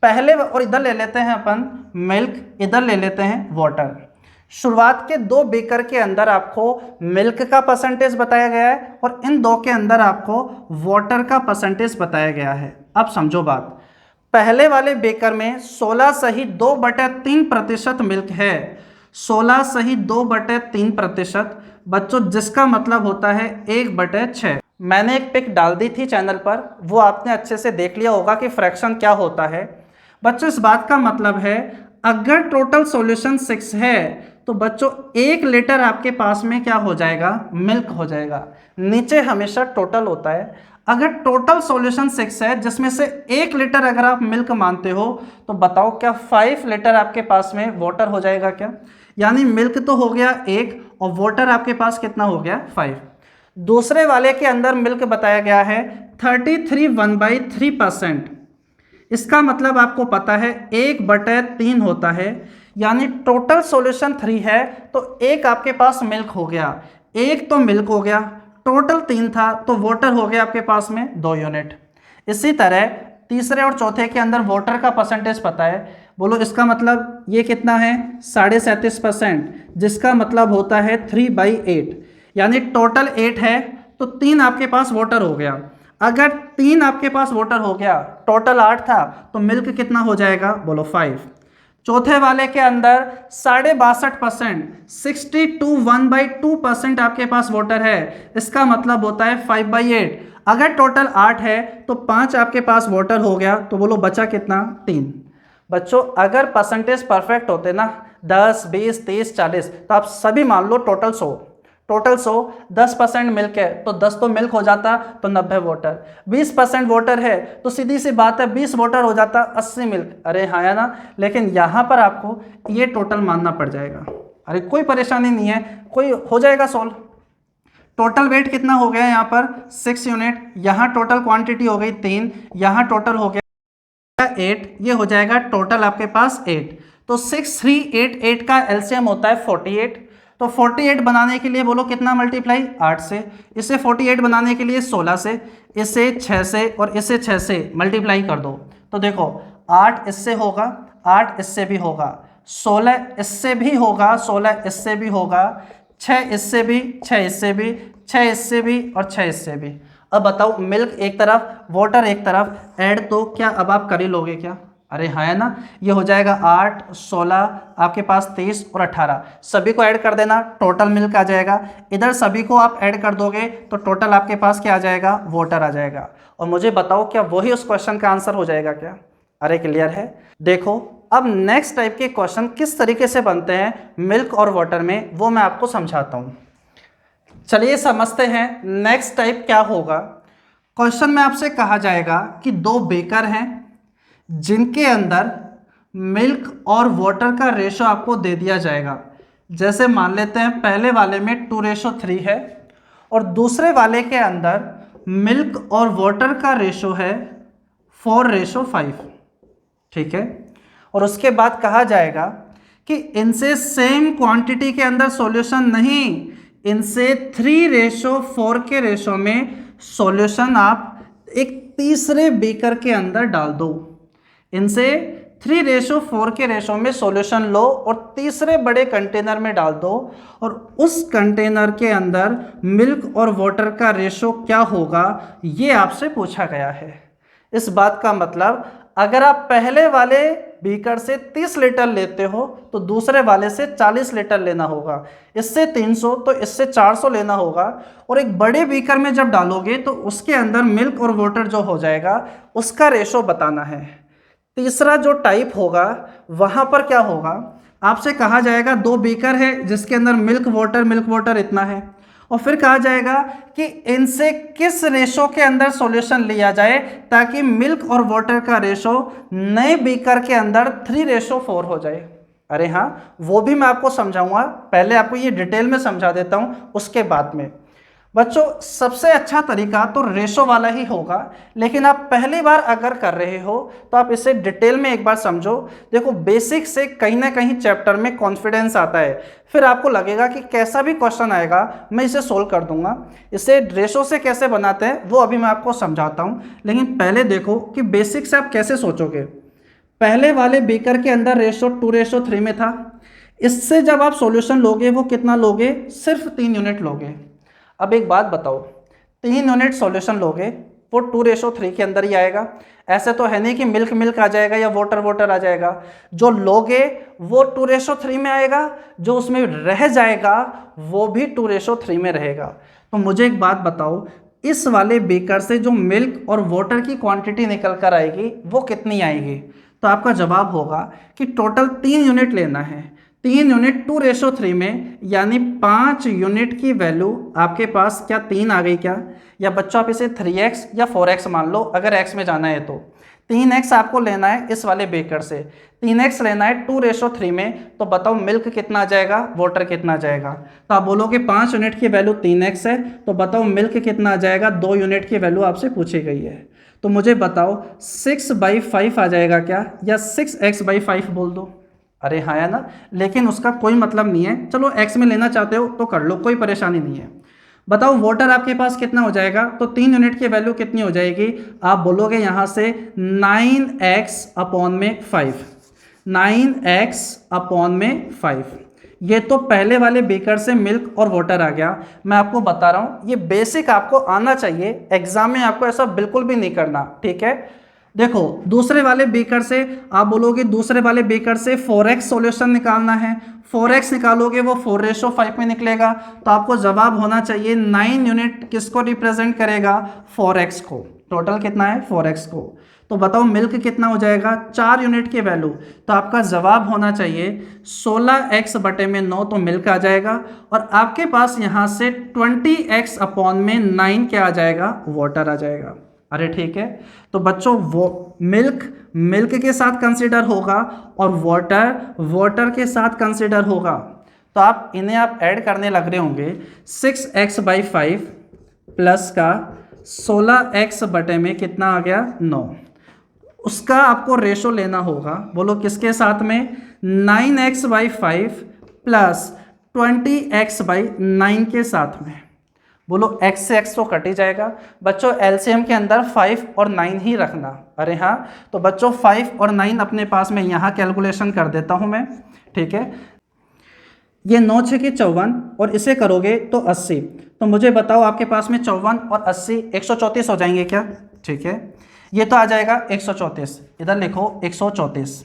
पहले और इधर ले लेते हैं अपन मिल्क, इधर ले लेते हैं वाटर। शुरुआत के 2 बीकर के अंदर आपको मिल्क का परसेंटेज बताया गया है और इन 2 के अंदर आपको वाटर का परसेंटेज बताया गया है। अब समझो बात, पहले वाले बीकर में 16 सही 2/3% मिल्क है, 16 सही 2/3%, बच्चों जिसका मतलब होता है 1/6। मैंने एक पिक डाल दी थी चैनल पर, वो आपने अच्छे से देख लिया होगा कि फ्रैक्शन क्या होता है। बच्चों इस बात का मतलब है अगर टोटल सॉल्यूशन 6 है तो बच्चों 1 लीटर आपके पास में क्या हो जाएगा, मिल्क हो जाएगा। नीचे हमेशा टोटल होता है, अगर टोटल सॉल्यूशन 6 है जिसमें से 1 लीटर अगर आप मिल्क मानते हो तो बताओ क्या 5 लीटर आपके पास में वाटर हो जाएगा क्या? यानी मिल्क तो हो गया 1 और वाटर आपके पास कितना हो गया 5। दूसरे वाले के अंदर मिल्क बताया गया है 33 1/3%। इसका मतलब आपको पता है 1/3 होता है, यानी टोटल सॉल्यूशन 3 है तो 1 आपके पास मिल्क हो गया, 1 तो मिल्क हो गया, टोटल 3 था तो वाटर हो गया आपके पास में 2 यूनिट। इसी तरह तीसरे और चौथे के अंदर वाटर का परसेंटेज पता है, बोलो इसका मतलब ये कितना है 37.5%, जिसका मतलब होता है 3/8, यानी टोटल 8 है तो 3 आपके पास वाटर हो गया। अगर 3 आपके पास वाटर हो गया, टोटल 8 था तो मिल्क कितना हो जाएगा, बोलो 5। चौथे वाले के अंदर 62.5%, 62 1/2% आपके पास वाटर है, इसका मतलब होता है 5/8। अगर टोटल 8 है तो 5 आपके पास वाटर हो गया, तो बोलो बचा कितना 3। बच्चों अगर परसेंटेज परफेक्ट होते ना 10 20 30 40 तो आप सभी मान लो टोटल 100, टोटल 100, 10% मिल्क है तो 10 तो मिल्क हो जाता तो 90 वाटर, 20% वाटर है तो सीधी सी बात है 20 वाटर हो जाता 80 मिल्क। अरे हाँ या ना, लेकिन यहाँ पर आपको ये टोटल मानना पड़ जाएगा। अरे कोई परेशानी नहीं है, कोई हो जाएगा सॉल्व। टोटल वेट कितना हो गया यहाँ पर 6 यूनिट, यहाँ टोटल क्वांटिटी हो गई 3, यहाँ टोटल हो गया 8, ये हो जाएगा टोटल आपके पास 8। तो 6 3 8 8 का एलसीएम होता है 48। तो 48 बनाने के लिए बोलो कितना मल्टीप्लाई 8 से, इसे 48 बनाने के लिए 16 से, इसे 6 से और इसे 6 से मल्टीप्लाई कर दो। तो देखो 8 इससे होगा, 8 इससे भी होगा, 16 इससे भी होगा, 16 इससे भी होगा, 6 इससे भी, 6 इससे भी, 6 इससे भी और 6 इससे भी। अब बताओ मिल्क एक तरफ वाटर एक तरफ, ऐड तो क्या अब आप कर ही लोगे क्या? अरे हाँ है ना, ये हो जाएगा 8 16 आपके पास 23 और 18, सभी को ऐड कर देना, टोटल मिल्क आ जाएगा। इधर सभी को आप ऐड कर दोगे तो टोटल आपके पास क्या आ जाएगा, वाटर आ जाएगा। और मुझे बताओ क्या वही उस क्वेश्चन का आंसर हो जाएगा क्या? अरे क्लियर है। देखो अब नेक्स्ट टाइप के क्वेश्चन किस तरीके से बनते हैं मिल्क और वाटर में, वो मैं आपको समझाता हूँ। चलिए समझते हैं नेक्स्ट टाइप क्या होगा। क्वेश्चन में आपसे कहा जाएगा कि 2 बेकर हैं जिनके अंदर मिल्क और वाटर का रेशो आपको दे दिया जाएगा। जैसे मान लेते हैं पहले वाले में 2:3 है और दूसरे वाले के अंदर मिल्क और वाटर का रेशो है 4:5, ठीक है। और उसके बाद कहा जाएगा कि इनसे सेम क्वांटिटी के अंदर सॉल्यूशन नहीं, इनसे 3:4 के रेशो में सॉल्यूशन आप एक तीसरे बीकर के अंदर डाल दो। इनसे 3:4 के रेशो में सॉल्यूशन लो और तीसरे बड़े कंटेनर में डाल दो और उस कंटेनर के अंदर मिल्क और वाटर का रेशो क्या होगा ये आपसे पूछा गया है। इस बात का मतलब अगर आप पहले वाले बीकर से 30 लीटर लेते हो तो दूसरे वाले से 40 लीटर लेना होगा, इससे 300 तो इससे 400 लेना होगा। और एक बड़े बीकर में जब डालोगे तो उसके अंदर मिल्क और वाटर जो हो जाएगा उसका रेशो बताना है। तीसरा जो टाइप होगा वहाँ पर क्या होगा, आपसे कहा जाएगा 2 बीकर है जिसके अंदर मिल्क वाटर इतना है और फिर कहा जाएगा कि इनसे किस रेशो के अंदर सॉल्यूशन लिया जाए ताकि मिल्क और वाटर का रेशो नए बीकर के अंदर 3:4 हो जाए। अरे हाँ वो भी मैं आपको समझाऊंगा, पहले आपको ये डिटेल में समझा देता हूँ उसके बाद में। बच्चों सबसे अच्छा तरीका तो रेशो वाला ही होगा, लेकिन आप पहली बार अगर कर रहे हो तो आप इसे डिटेल में एक बार समझो। देखो बेसिक से कहीं ना कहीं चैप्टर में कॉन्फिडेंस आता है, फिर आपको लगेगा कि कैसा भी क्वेश्चन आएगा मैं इसे सोल्व कर दूंगा। इसे रेशो से कैसे बनाते हैं वो अभी मैं आपको समझाता हूँ, लेकिन पहले देखो कि बेसिक से आप कैसे सोचोगे। पहले वाले बीकर के अंदर रेशो 2:3 में था, इससे जब आप सॉल्यूशन लोगे वो कितना लोगे, सिर्फ 3 यूनिट लोगे। अब एक बात बताओ, 3 यूनिट सॉल्यूशन लोगे वो 2:3 के अंदर ही आएगा। ऐसे तो है नहीं कि मिल्क मिल्क आ जाएगा या वाटर वाटर आ जाएगा। जो लोगे वो 2:3 में आएगा, जो उसमें रह जाएगा वो भी 2:3 में रहेगा। तो मुझे एक बात बताओ, इस वाले बेकर से जो मिल्क और वाटर की क्वांटिटी निकल कर आएगी वो कितनी आएगी? तो आपका जवाब होगा कि टोटल 3 यूनिट लेना है। 3 यूनिट 2:3 में, यानी 5 यूनिट की वैल्यू आपके पास क्या 3 आ गई क्या? या बच्चों आप इसे 3x या 4x मान लो, अगर x में जाना है तो 3x आपको लेना है इस वाले बेकर से, 3x लेना है 2:3 में। तो बताओ मिल्क कितना आ जाएगा, वाटर कितना आ जाएगा? तो आप बोलोगे 5 यूनिट की वैल्यू 3x है, तो बताओ मिल्क कितना आ जाएगा, 2 यूनिट की वैल्यू आपसे पूछी गई है। तो मुझे बताओ 6/5 आ जाएगा क्या, या 6x/5 बोल दो? अरे हाँ है ना, लेकिन उसका कोई मतलब नहीं है। चलो x में लेना चाहते हो तो कर लो, कोई परेशानी नहीं है। बताओ वाटर आपके पास कितना हो जाएगा, तो 3 यूनिट की वैल्यू कितनी हो जाएगी? आप बोलोगे यहाँ से 9x/5, 9x/5। ये तो पहले वाले बेकर से मिल्क और वाटर आ गया। मैं आपको बता रहा हूँ ये बेसिक आपको आना चाहिए, एग्जाम में आपको ऐसा बिल्कुल भी नहीं करना, ठीक है। देखो दूसरे वाले बेकर से आप बोलोगे, दूसरे वाले बेकर से 4x सॉल्यूशन निकालना है, 4x निकालोगे वो 4:5 में निकलेगा। तो आपको जवाब होना चाहिए 9 यूनिट किसको रिप्रेजेंट करेगा, 4x को। टोटल कितना है, 4x को। तो बताओ मिल्क कितना हो जाएगा, 4 यूनिट की वैल्यू। तो आपका जवाब होना चाहिए 16x/9, तो मिल्क आ जाएगा। और आपके पास यहाँ से 20x/9 क्या आ जाएगा, वाटर आ जाएगा। अरे ठीक है, तो बच्चों वो मिल्क के साथ कंसीडर होगा और वाटर के साथ कंसीडर होगा। तो आप इन्हें आप ऐड करने लग रहे होंगे, 6x/5 प्लस का 16x/में कितना आ गया, 9। उसका आपको रेशो लेना होगा, बोलो किसके साथ में, 9x/5 प्लस 20x/9 के साथ में। बोलो x से x तो कट ही जाएगा। बच्चों एलसीएम के अंदर 5 और 9 ही रखना। अरे हाँ, तो बच्चों 5 और 9 अपने पास में यहाँ कैलकुलेशन कर देता हूँ मैं, ठीक है। ये 9 6 के 54 और इसे करोगे तो 80। तो मुझे बताओ आपके पास में 54 और 80 134 हो जाएंगे क्या, ठीक है। ये तो आ जाएगा 134, इधर लिखो 134।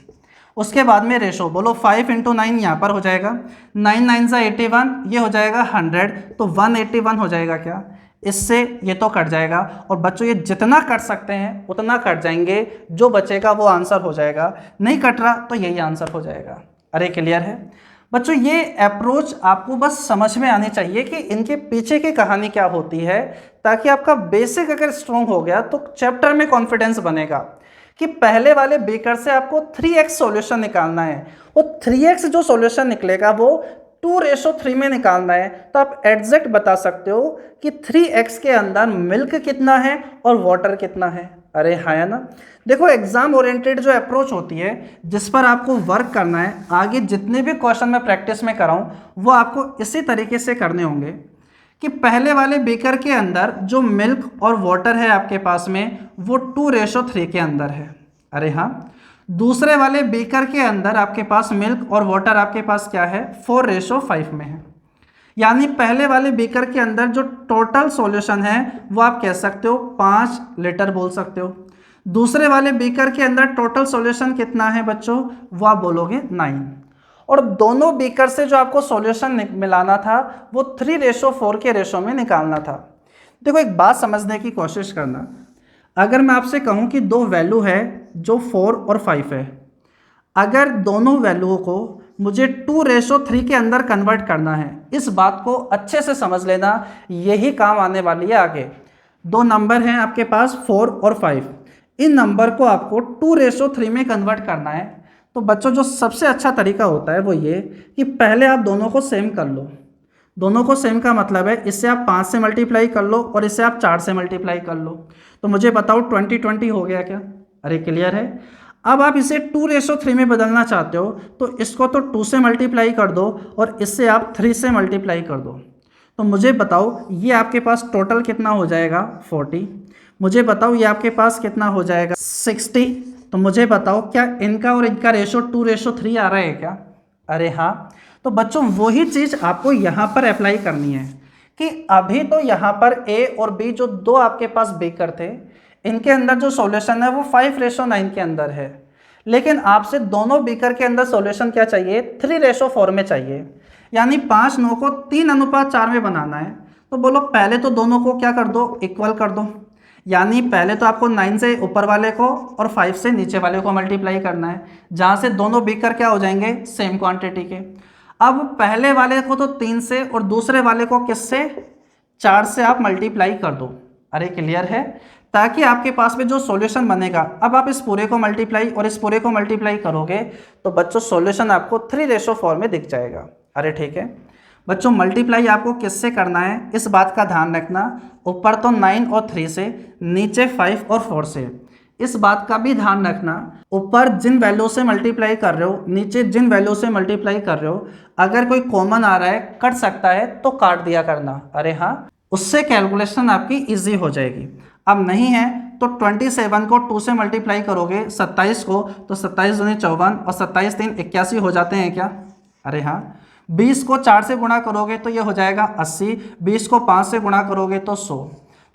उसके बाद में रेशो बोलो 5 × 9 यहाँ पर हो जाएगा, 9 9 सा 81, ये हो जाएगा 100, तो 181 हो जाएगा क्या। इससे ये तो कट जाएगा, और बच्चों ये जितना कट सकते हैं उतना कट जाएंगे, जो बचेगा वो आंसर हो जाएगा। नहीं कट रहा तो यही आंसर हो जाएगा। अरे क्लियर है बच्चों, ये अप्रोच आपको बस समझ में आनी चाहिए कि इनके पीछे की कहानी क्या होती है, ताकि आपका बेसिक अगर स्ट्रॉन्ग हो गया तो चैप्टर में कॉन्फिडेंस बनेगा कि पहले वाले बेकर से आपको 3x सॉल्यूशन निकालना है। वो 3x जो सॉल्यूशन निकलेगा वो 2:3 में निकालना है। तो आप एग्जैक्ट बता सकते हो कि 3x के अंदर मिल्क कितना है और वाटर कितना है। अरे हाँ है ना। देखो एग्जाम ओरिएंटेड जो अप्रोच होती है, जिस पर आपको वर्क करना है, आगे जितने भी क्वेश्चन मैं प्रैक्टिस में कराऊं वो आपको इसी तरीके से करने होंगे कि पहले वाले बेकर के अंदर जो मिल्क और वाटर है आपके पास में वो 2:3 के अंदर है। अरे हाँ, दूसरे वाले बेकर के अंदर आपके पास मिल्क और वाटर आपके पास क्या है, 4:5 में है। यानी पहले वाले बेकर के अंदर जो टोटल सॉल्यूशन है वो आप कह सकते हो 5 लीटर बोल सकते हो। दूसरे वाले बेकर के अंदर टोटल सॉल्यूशन कितना है बच्चों, वो आप बोलोगे 9। और दोनों बेकर से जो आपको सॉल्यूशन मिलाना था वो 3:4 के रेशो में निकालना था। देखो एक बात समझने की कोशिश करना, अगर मैं आपसे कहूं कि दो वैल्यू है जो 4 और 5 है, अगर दोनों वैल्यूओं को मुझे 2:3 के अंदर कन्वर्ट करना है, इस बात को अच्छे से समझ लेना, यही काम आने वाली है आगे। दो नंबर हैं आपके पास 4 और 5, इन नंबर को आपको 2:3 में कन्वर्ट करना है। तो बच्चों जो सबसे अच्छा तरीका होता है वो ये कि पहले आप दोनों को सेम कर लो। दोनों को सेम का मतलब है इससे आप 5 से मल्टीप्लाई कर लो और इससे आप 4 से मल्टीप्लाई कर लो। तो मुझे बताओ 20 हो गया क्या। अरे क्लियर है। अब आप इसे 2:3 में बदलना चाहते हो तो इसको तो 2 से मल्टीप्लाई कर दो और इससे आप 3 से मल्टीप्लाई कर दो। तो मुझे बताओ ये आपके पास टोटल कितना हो जाएगा, 40। मुझे बताओ ये आपके पास कितना हो जाएगा, 60। तो मुझे बताओ क्या इनका और इनका रेशो 2:3 आ रहा है क्या। अरे हाँ, तो बच्चों वही चीज़ आपको यहाँ पर अप्लाई करनी है कि अभी तो यहाँ पर ए और बी जो दो आपके पास बीकर थे, इनके अंदर जो सॉल्यूशन है वो 5:9 के अंदर है, लेकिन आपसे दोनों बीकर के अंदर सॉल्यूशन क्या चाहिए, 3:4 में चाहिए, यानी 5:9 को 3:4 में बनाना है। तो बोलो पहले तो दोनों को क्या कर दो, इक्वल कर दो, यानी पहले तो आपको 9 से ऊपर वाले को और 5 से नीचे वाले को मल्टीप्लाई करना है, जहाँ से दोनों बीकर क्या हो जाएंगे, सेम क्वांटिटी के। अब पहले वाले को तो 3 से और दूसरे वाले को किससे, 4 से आप मल्टीप्लाई कर दो। अरे क्लियर है, ताकि आपके पास में जो सॉल्यूशन बनेगा, अब आप इस पूरे को मल्टीप्लाई और इस पूरे को मल्टीप्लाई करोगे तो बच्चों सॉल्यूशन आपको 3:4 में दिख जाएगा। अरे ठीक है बच्चों, मल्टीप्लाई आपको किससे करना है, इस बात का ध्यान रखना, ऊपर तो 9 और 3 से, नीचे 5 और 4 से। इस बात का भी ध्यान रखना, ऊपर जिन वैल्यू से मल्टीप्लाई कर रहे हो, नीचे जिन वैल्यू से मल्टीप्लाई कर रहे हो, अगर कोई कॉमन आ रहा है, कट सकता है तो काट दिया करना। अरे हाँ, उससे कैलकुलेशन आपकी इजी हो जाएगी। अब नहीं है तो 27 को 2 से मल्टीप्लाई करोगे 27 को, तो 27 दूनी 54 और 27 3 81 हो जाते हैं क्या। अरे हाँ, 20 को 4 से गुणा करोगे तो ये हो जाएगा 80, 20 को 5 से गुणा करोगे तो 100।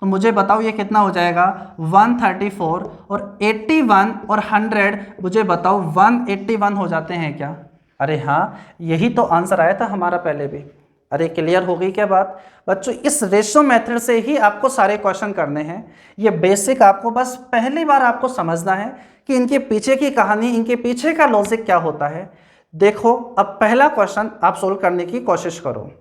तो मुझे बताओ ये कितना हो जाएगा, 134, और 81 और 100 मुझे बताओ 181 हो जाते हैं क्या। अरे हाँ, यही तो आंसर आया था हमारा पहले भी। अरे क्लियर हो गई क्या बात बच्चों, इस रेशो मेथड से ही आपको सारे क्वेश्चन करने हैं। ये बेसिक आपको बस पहली बार आपको समझना है कि इनके पीछे की कहानी, इनके पीछे का लॉजिक क्या होता है। देखो अब पहला क्वेश्चन आप सोल्व करने की कोशिश करो।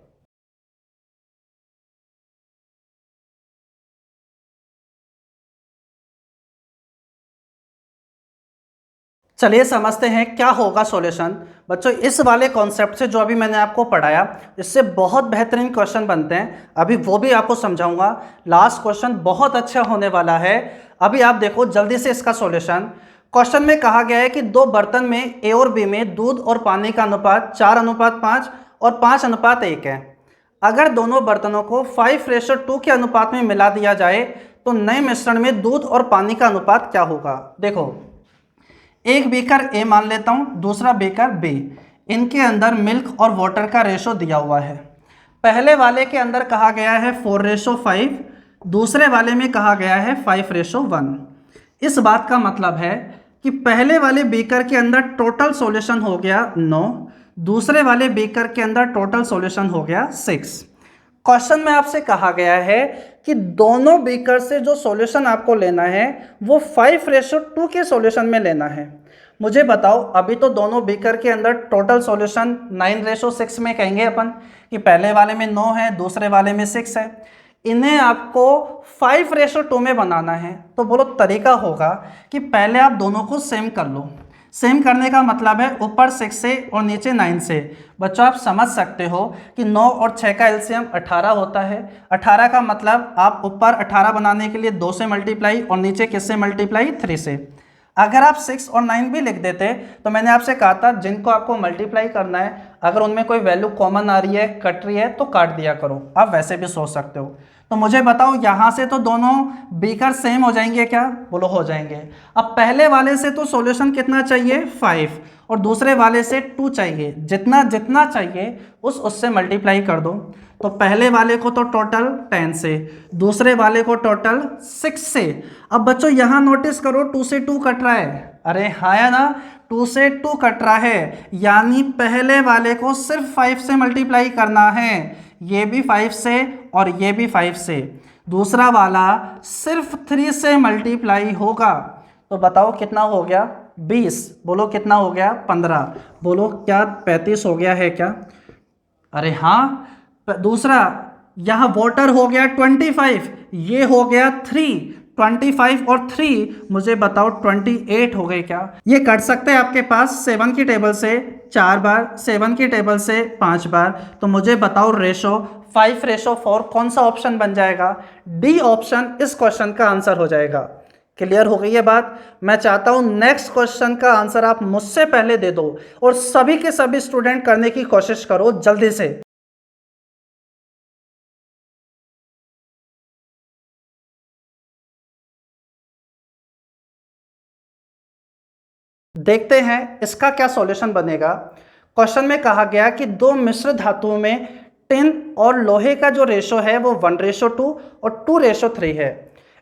चलिए समझते हैं क्या होगा सॉल्यूशन। बच्चों इस वाले कॉन्सेप्ट से जो अभी मैंने आपको पढ़ाया, इससे बहुत बेहतरीन क्वेश्चन बनते हैं, अभी वो भी आपको समझाऊंगा। लास्ट क्वेश्चन बहुत अच्छा होने वाला है। अभी आप देखो जल्दी से इसका सॉल्यूशन। क्वेश्चन में कहा गया है कि दो बर्तन में ए और बी में दूध और पानी का अनुपात 4:5 और 5:1 है। अगर दोनों बर्तनों को 5:2 के अनुपात में मिला दिया जाए तो नए मिश्रण में दूध और पानी का अनुपात क्या होगा। देखो एक बीकर ए मान लेता हूं, दूसरा बीकर बी, इनके अंदर मिल्क और वाटर का रेशो दिया हुआ है। पहले वाले के अंदर कहा गया है 4:5, दूसरे वाले में कहा गया है 5:1। इस बात का मतलब है कि पहले वाले बीकर के अंदर टोटल सॉल्यूशन हो गया 9, दूसरे वाले बीकर के अंदर टोटल सॉल्यूशन हो गया 6। क्वेश्चन में आपसे कहा गया है कि दोनों बीकर से जो सॉल्यूशन आपको लेना है वो 5:2 के सॉल्यूशन में लेना है। मुझे बताओ अभी तो दोनों बीकर के अंदर टोटल सॉल्यूशन 9:6 में कहेंगे अपन कि पहले वाले में 9 है, दूसरे वाले में 6 है। इन्हें आपको 5:2 में बनाना है। तो बोलो तरीका होगा कि पहले आप दोनों को सेम कर लो। सेम करने का मतलब है ऊपर 6 से और नीचे 9 से। बच्चों आप समझ सकते हो कि 9 और 6 का एलसीएम 18 होता है। 18 का मतलब आप ऊपर 18 बनाने के लिए 2 से मल्टीप्लाई और नीचे किससे मल्टीप्लाई, 3 से। अगर आप 6 और 9 भी लिख देते तो मैंने आपसे कहा था जिनको आपको मल्टीप्लाई करना है, अगर उनमें कोई वैल्यू कॉमन आ रही है, कट रही है तो काट दिया करो। आप वैसे भी सोच सकते हो। तो मुझे बताओ यहाँ से तो दोनों बीकर सेम हो जाएंगे क्या, बोलो हो जाएंगे। अब पहले वाले से तो सॉल्यूशन कितना चाहिए, 5, और दूसरे वाले से 2 चाहिए। जितना जितना चाहिए उससे मल्टीप्लाई कर दो। तो पहले वाले को तो टोटल 10 से, दूसरे वाले को टोटल 6 से। अब बच्चों यहाँ नोटिस करो 2 से 2 कट रहा है। अरे हाँ या ना, 2 से 2 कट रहा है, यानी पहले वाले को सिर्फ 5 से मल्टीप्लाई करना है। ये भी 5 से और ये भी 5 से। दूसरा वाला सिर्फ 3 से मल्टीप्लाई होगा। तो बताओ कितना हो गया, 20। बोलो कितना हो गया, 15। बोलो क्या 35 हो गया है क्या। अरे हाँ, दूसरा यहाँ वाटर हो गया 25, ये हो गया 3, 25 और 3 मुझे बताओ 28 हो गए क्या। ये कर सकते हैं आपके पास 7 की टेबल से 4 बार, 7 की टेबल से 5 बार। तो मुझे बताओ रेशो 5:4 कौन सा ऑप्शन बन जाएगा, डी ऑप्शन इस क्वेश्चन का आंसर हो जाएगा। क्लियर हो गई है बात। मैं चाहता हूं नेक्स्ट क्वेश्चन का आंसर आप मुझसे पहले दे दो और सभी के सभी स्टूडेंट करने की कोशिश करो जल्दी से। देखते हैं इसका क्या सॉल्यूशन बनेगा। क्वेश्चन में कहा गया कि दो मिश्र धातुओं में टिन और लोहे का जो रेशो है वो 1:2 और 2:3 है।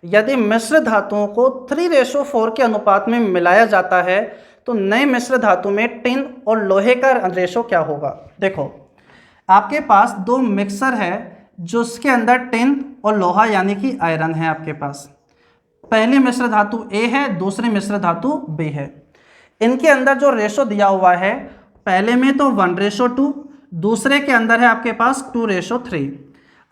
यदि मिश्र धातुओं को 3:4 के अनुपात में मिलाया जाता है तो नए मिश्र धातु में टिन और लोहे का रेशो क्या होगा। देखो, आपके पास दो मिक्सर है जिसके अंदर टिन और लोहा यानी कि आयरन है। आपके पास पहली मिश्र धातु A है, दूसरी मिश्र धातु B है। इनके अंदर जो रेशो दिया हुआ है, पहले में तो 1:2, दूसरे के अंदर है आपके पास 2:3।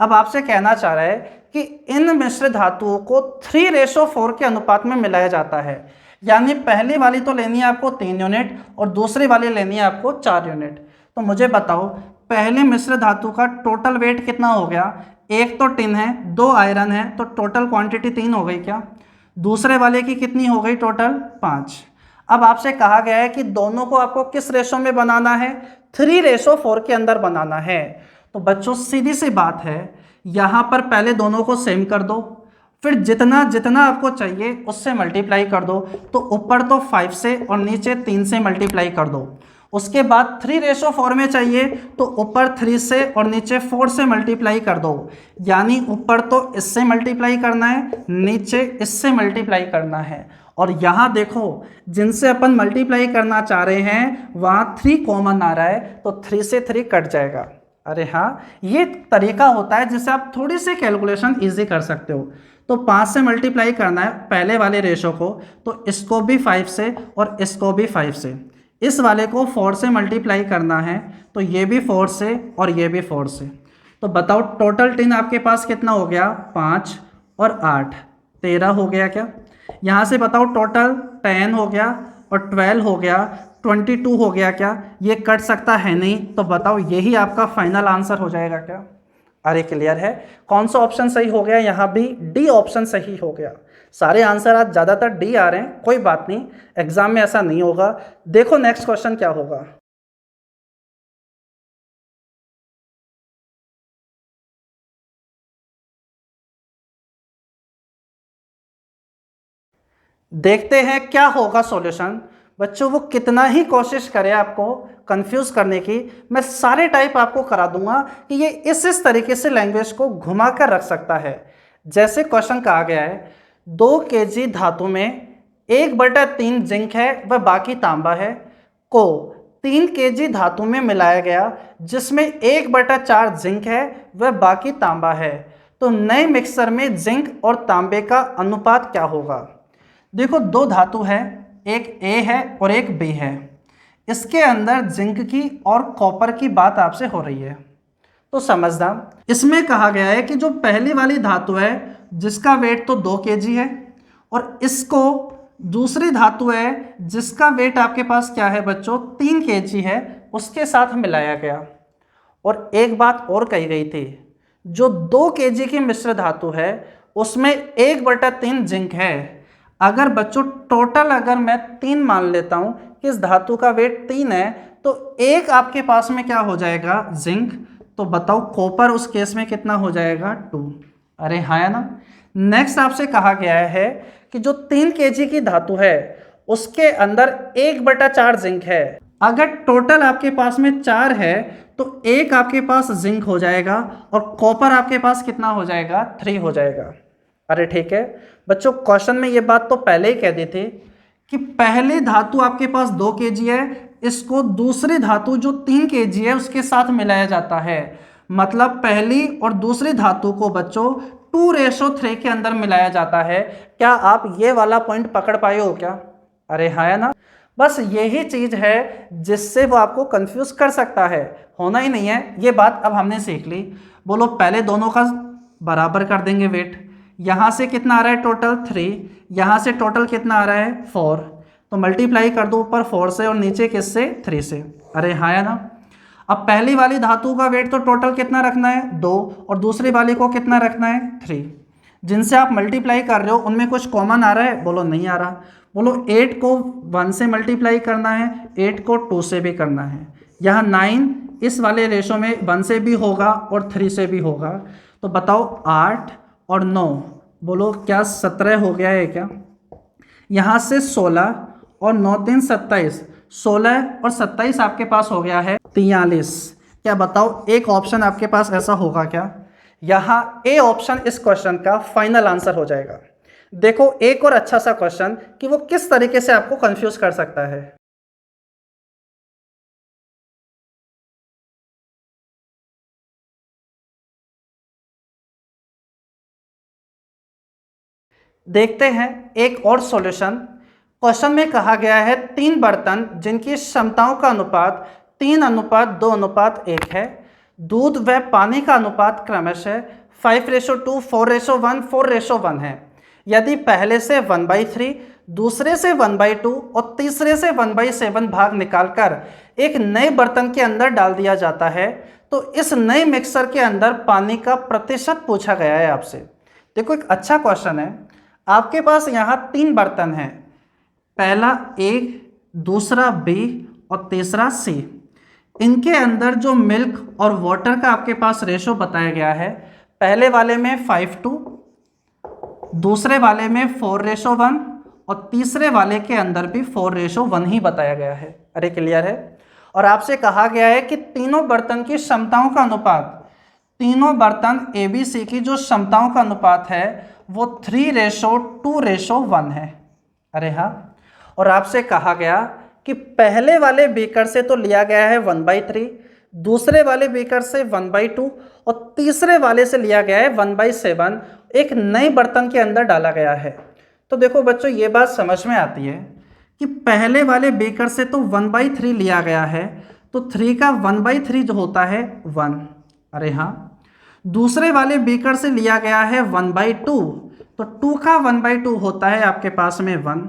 अब आपसे कहना चाह रहा है कि इन मिश्र धातुओं को 3:4 के अनुपात में मिलाया जाता है, यानी पहली वाली तो लेनी है आपको 3 यूनिट और दूसरी वाली लेनी है आपको 4 यूनिट। तो मुझे बताओ, पहले मिश्र धातु का टोटल वेट कितना हो गया। एक तो टिन है, 2 आयरन है, तो टोटल क्वांटिटी 3 हो गई क्या। दूसरे वाले की कितनी हो गई, टोटल 5। अब आपसे कहा गया है कि दोनों को आपको किस रेशो में बनाना है, 3:4 के अंदर बनाना है। तो बच्चों सीधी सी बात है, यहाँ पर पहले दोनों को सेम कर दो, फिर जितना जितना आपको चाहिए उससे मल्टीप्लाई कर दो। तो ऊपर तो 5 से और नीचे 3 से मल्टीप्लाई कर दो। उसके बाद 3:4 में चाहिए तो ऊपर 3 से और नीचे 4 से मल्टीप्लाई कर दो, यानी ऊपर तो इससे मल्टीप्लाई करना है, नीचे इससे मल्टीप्लाई करना है। और यहाँ देखो, जिनसे अपन मल्टीप्लाई करना चाह रहे हैं वहाँ 3 कॉमन आ रहा है, तो 3 से 3 कट जाएगा। अरे हाँ, ये तरीका होता है जिससे आप थोड़ी सी कैलकुलेशन ईजी कर सकते हो। तो 5 से मल्टीप्लाई करना है पहले वाले रेशो को, तो इसको भी 5 से और इसको भी 5 से। इस वाले को 4 से मल्टीप्लाई करना है, तो ये भी 4 से और ये भी 4 से। तो बताओ टोटल टिन आपके पास कितना हो गया, 5 और 8 13 हो गया क्या। यहाँ से बताओ टोटल 10 हो गया और 12 हो गया, 22 हो गया क्या। ये कट सकता है नहीं, तो बताओ यही आपका फाइनल आंसर हो जाएगा क्या। अरे क्लियर है, कौन सा ऑप्शन सही हो गया, यहाँ भी डी ऑप्शन सही हो गया। सारे आंसर आज ज़्यादातर डी आ रहे हैं, कोई बात नहीं, एग्जाम में ऐसा नहीं होगा। देखो नेक्स्ट क्वेश्चन क्या होगा। देखते हैं क्या होगा सॉल्यूशन। बच्चों वो कितना ही कोशिश करे आपको कंफ्यूज करने की, मैं सारे टाइप आपको करा दूंगा कि ये इस तरीके से लैंग्वेज को घुमा कर रख सकता है। जैसे क्वेश्चन कहा गया है 2 kg धातु में 1/3 जिंक है व बाकी तांबा है, को 3 kg धातु में मिलाया गया जिसमें 1/4 जिंक है व बाकी तांबा है। तो नए मिक्सर में जिंक और तांबे का अनुपात क्या होगा। देखो दो धातु है, एक A है और एक B है। इसके अंदर जिंक की और कॉपर की बात आपसे हो रही है, तो समझना। इसमें कहा गया है कि जो पहली वाली धातु है जिसका वेट तो 2 kg है, और इसको दूसरी धातु है जिसका वेट आपके पास क्या है बच्चों, 3 kg है, उसके साथ मिलाया गया। और एक बात और कही गई थी, जो 2 kg की मिश्र धातु है उसमें 1/3 जिंक है। अगर बच्चों टोटल अगर मैं 3 मान लेता हूं कि इस धातु का वेट 3 है, तो एक आपके पास में क्या हो जाएगा, जिंक। तो बताओ कॉपर उस केस में कितना हो जाएगा, 2। अरे हाँ है ना। नेक्स्ट आपसे कहा गया है कि जो 3 kg की धातु है उसके अंदर 1/4 जिंक है। अगर टोटल आपके पास में 4 है तो एक आपके पास जिंक हो जाएगा और कॉपर आपके पास कितना हो जाएगा, 3 हो जाएगा। अरे ठीक है बच्चों, क्वेश्चन में ये बात तो पहले ही कह दी थी कि पहली धातु आपके पास 2 kg है, इसको दूसरी धातु जो 3 kg है उसके साथ मिलाया जाता है। मतलब पहली और दूसरी धातु को बच्चों 2:3 के अंदर मिलाया जाता है। क्या आप ये वाला पॉइंट पकड़ पाए हो क्या। अरे हाँ है ना। बस यही चीज है जिससे वो आपको कंफ्यूज कर सकता है, होना ही नहीं है। ये बात अब हमने सीख ली। बोलो पहले दोनों का बराबर कर देंगे वेट। यहाँ से कितना आ रहा है टोटल 3, यहाँ से टोटल कितना आ रहा है 4, तो मल्टीप्लाई कर दो ऊपर 4 से और नीचे किससे, 3 से। अरे हाँ है ना। अब पहली वाली धातु का वेट तो टोटल कितना रखना है, 2, और दूसरी वाली को कितना रखना है, 3। जिनसे आप मल्टीप्लाई कर रहे हो उनमें कुछ कॉमन आ रहा है, बोलो नहीं आ रहा। बोलो 8 को 1 से मल्टीप्लाई करना है, 8 को 2 से भी करना है। यहाँ 9 इस वाले रेशो में 1 से भी होगा और 3 से भी होगा। तो बताओ 8 और 9, बोलो क्या 17 हो गया है क्या। यहाँ से 16 और 9 3 27, 16 और 27 आपके पास हो गया है 43। क्या बताओ एक ऑप्शन आपके पास ऐसा होगा क्या? यहाँ ए ऑप्शन इस क्वेश्चन का फाइनल आंसर हो जाएगा। देखो एक और अच्छा सा क्वेश्चन कि वो किस तरीके से आपको कंफ्यूज कर सकता है। देखते हैं एक और सॉल्यूशन। क्वेश्चन में कहा गया है 3 बर्तन जिनकी क्षमताओं का अनुपात 3:2:1 है। दूध व पानी का अनुपात क्रमशः 5:2, 4:1, 4:1 है। यदि पहले से 1/3, दूसरे से 1/2 और तीसरे से 1/7 भाग निकालकर एक नए बर्तन के अंदर डाल दिया जाता है तो इस नए मिक्सर के अंदर पानी का प्रतिशत पूछा गया है आपसे। देखो एक अच्छा क्वेश्चन है। आपके पास यहाँ 3 बर्तन हैं, पहला ए, दूसरा बी और तीसरा सी। इनके अंदर जो मिल्क और वाटर का आपके पास रेशो बताया गया है, पहले वाले में 5:2, दूसरे वाले में 4:1 और तीसरे वाले के अंदर भी 4:1 ही बताया गया है। अरे क्लियर है? और आपसे कहा गया है कि तीनों बर्तन की क्षमताओं का अनुपात, तीनों बर्तन ए बी सी की जो क्षमताओं का अनुपात है वो 3:2:1 है। अरे हाँ। और आपसे कहा गया कि पहले वाले बीकर से तो लिया गया है 1/3, दूसरे वाले बीकर से 1/2 और तीसरे वाले से लिया गया है 1/7, एक नए बर्तन के अंदर डाला गया है। तो देखो बच्चों ये बात समझ में आती है कि पहले वाले बीकर से तो 1/3 लिया गया है, तो 3 का 1/3 जो होता है 1। अरे हाँ। दूसरे वाले बीकर से लिया गया है 1/2, तो 2 का 1/2 होता है आपके पास में 1।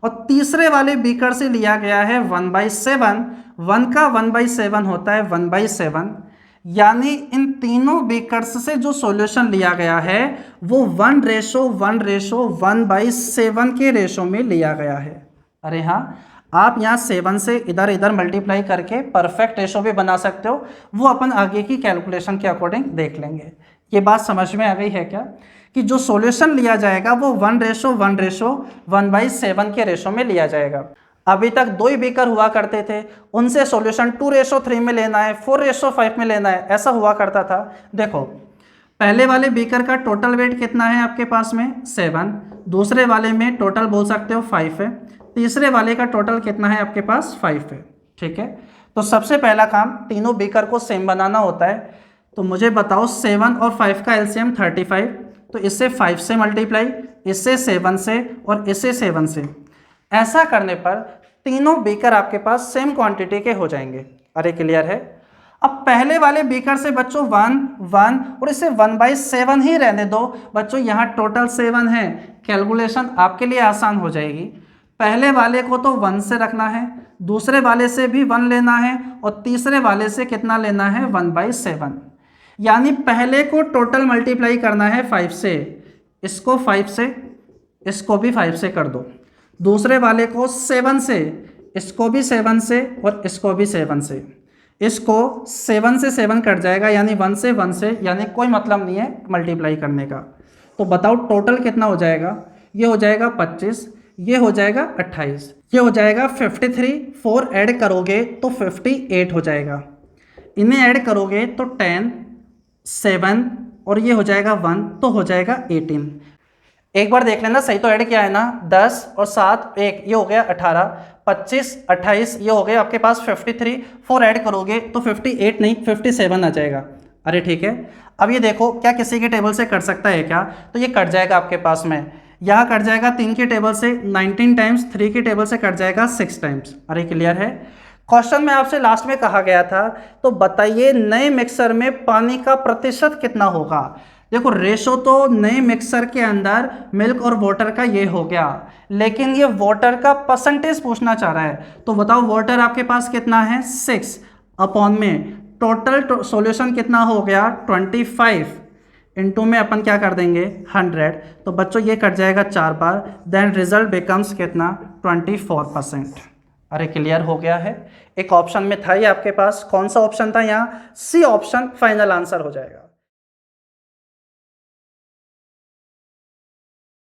और तीसरे वाले बीकर से लिया गया है 1/7, 1 का 1/7 होता है 1/7। यानी इन तीनों बीकर्स से जो सॉल्यूशन लिया गया है वो 1:1:1/7 के रेशो में लिया गया है। अरे हाँ। आप यहाँ 7 से इधर इधर मल्टीप्लाई करके परफेक्ट रेशो भी बना सकते हो, वो अपन आगे की कैलकुलेशन के अकॉर्डिंग देख लेंगे। ये बात समझ में आ गई है क्या कि जो सॉल्यूशन लिया जाएगा वो 1:1:1/7 के रेशो में लिया जाएगा। अभी तक 2 ही बीकर हुआ करते थे, उनसे सॉल्यूशन 2:3 में लेना है, 4:5 में लेना है, ऐसा हुआ करता था। देखो पहले वाले बीकर का टोटल वेट कितना है आपके पास में 7, दूसरे वाले में टोटल बोल सकते हो 5 है, तीसरे वाले का टोटल कितना है आपके पास 5 है। ठीक है, तो सबसे पहला काम तीनों बीकर को सेम बनाना होता है। तो मुझे बताओ 7 और 5 का एलसीएम 35, तो इससे 5 से मल्टीप्लाई, इससे 7 से और इससे 7 से। ऐसा करने पर तीनों बीकर आपके पास सेम क्वांटिटी के हो जाएंगे। अरे क्लियर है? अब पहले वाले बीकर से बच्चों 1 1 और इसे 1/7 ही रहने दो। बच्चों यहाँ टोटल 7 है, कैलकुलेशन आपके लिए आसान हो जाएगी। पहले वाले को तो 1 से रखना है, दूसरे वाले से भी 1 लेना है और तीसरे वाले से कितना लेना है 1/7। यानी पहले को टोटल मल्टीप्लाई करना है 5 से, इसको 5 से, इसको भी 5 से कर दो। दूसरे वाले को 7 से, इसको भी 7 से और इसको भी 7 से। इसको 7 से 7 कट जाएगा, यानी 1 से 1 से, यानी कोई मतलब नहीं है मल्टीप्लाई करने का। तो बताओ टोटल कितना हो जाएगा? ये हो जाएगा 25, ये हो जाएगा 28, ये हो जाएगा 53। 4 ऐड करोगे तो 58 हो जाएगा, इन्हें ऐड करोगे तो 10, 7 और ये हो जाएगा 1, तो हो जाएगा 18। एक बार देख लेना, सही तो ऐड किया है ना? 10 और 7 1, ये हो गया 18, 25 28, ये हो गया आपके पास 53। 4 ऐड करोगे तो 58 नहीं 57 आ जाएगा। अरे ठीक है। अब ये देखो क्या किसी के टेबल से कट सकता है क्या? तो ये कट जाएगा आपके पास में, यहाँ कट जाएगा 3 के टेबल से 19 टाइम्स, 3 के टेबल से कट जाएगा 6 टाइम्स। अरे क्लियर है? क्वेश्चन में आपसे लास्ट में कहा गया था, तो बताइए नए मिक्सर में पानी का प्रतिशत कितना होगा। देखो रेशो तो नए मिक्सर के अंदर मिल्क और वाटर का ये हो गया, लेकिन ये वाटर का परसेंटेज पूछना चाह रहा है। तो बताओ वाटर आपके पास कितना है 6 अपॉन में टोटल सॉल्यूशन कितना हो गया 25 इनटू में अपन क्या कर देंगे 100। तो बच्चों ये कट जाएगा 4 बार, देन रिजल्ट बिकम्स कितना 24%। अरे क्लियर हो गया है? एक ऑप्शन में था ये आपके पास, कौन सा ऑप्शन था यहाँ? सी ऑप्शन फाइनल आंसर हो जाएगा।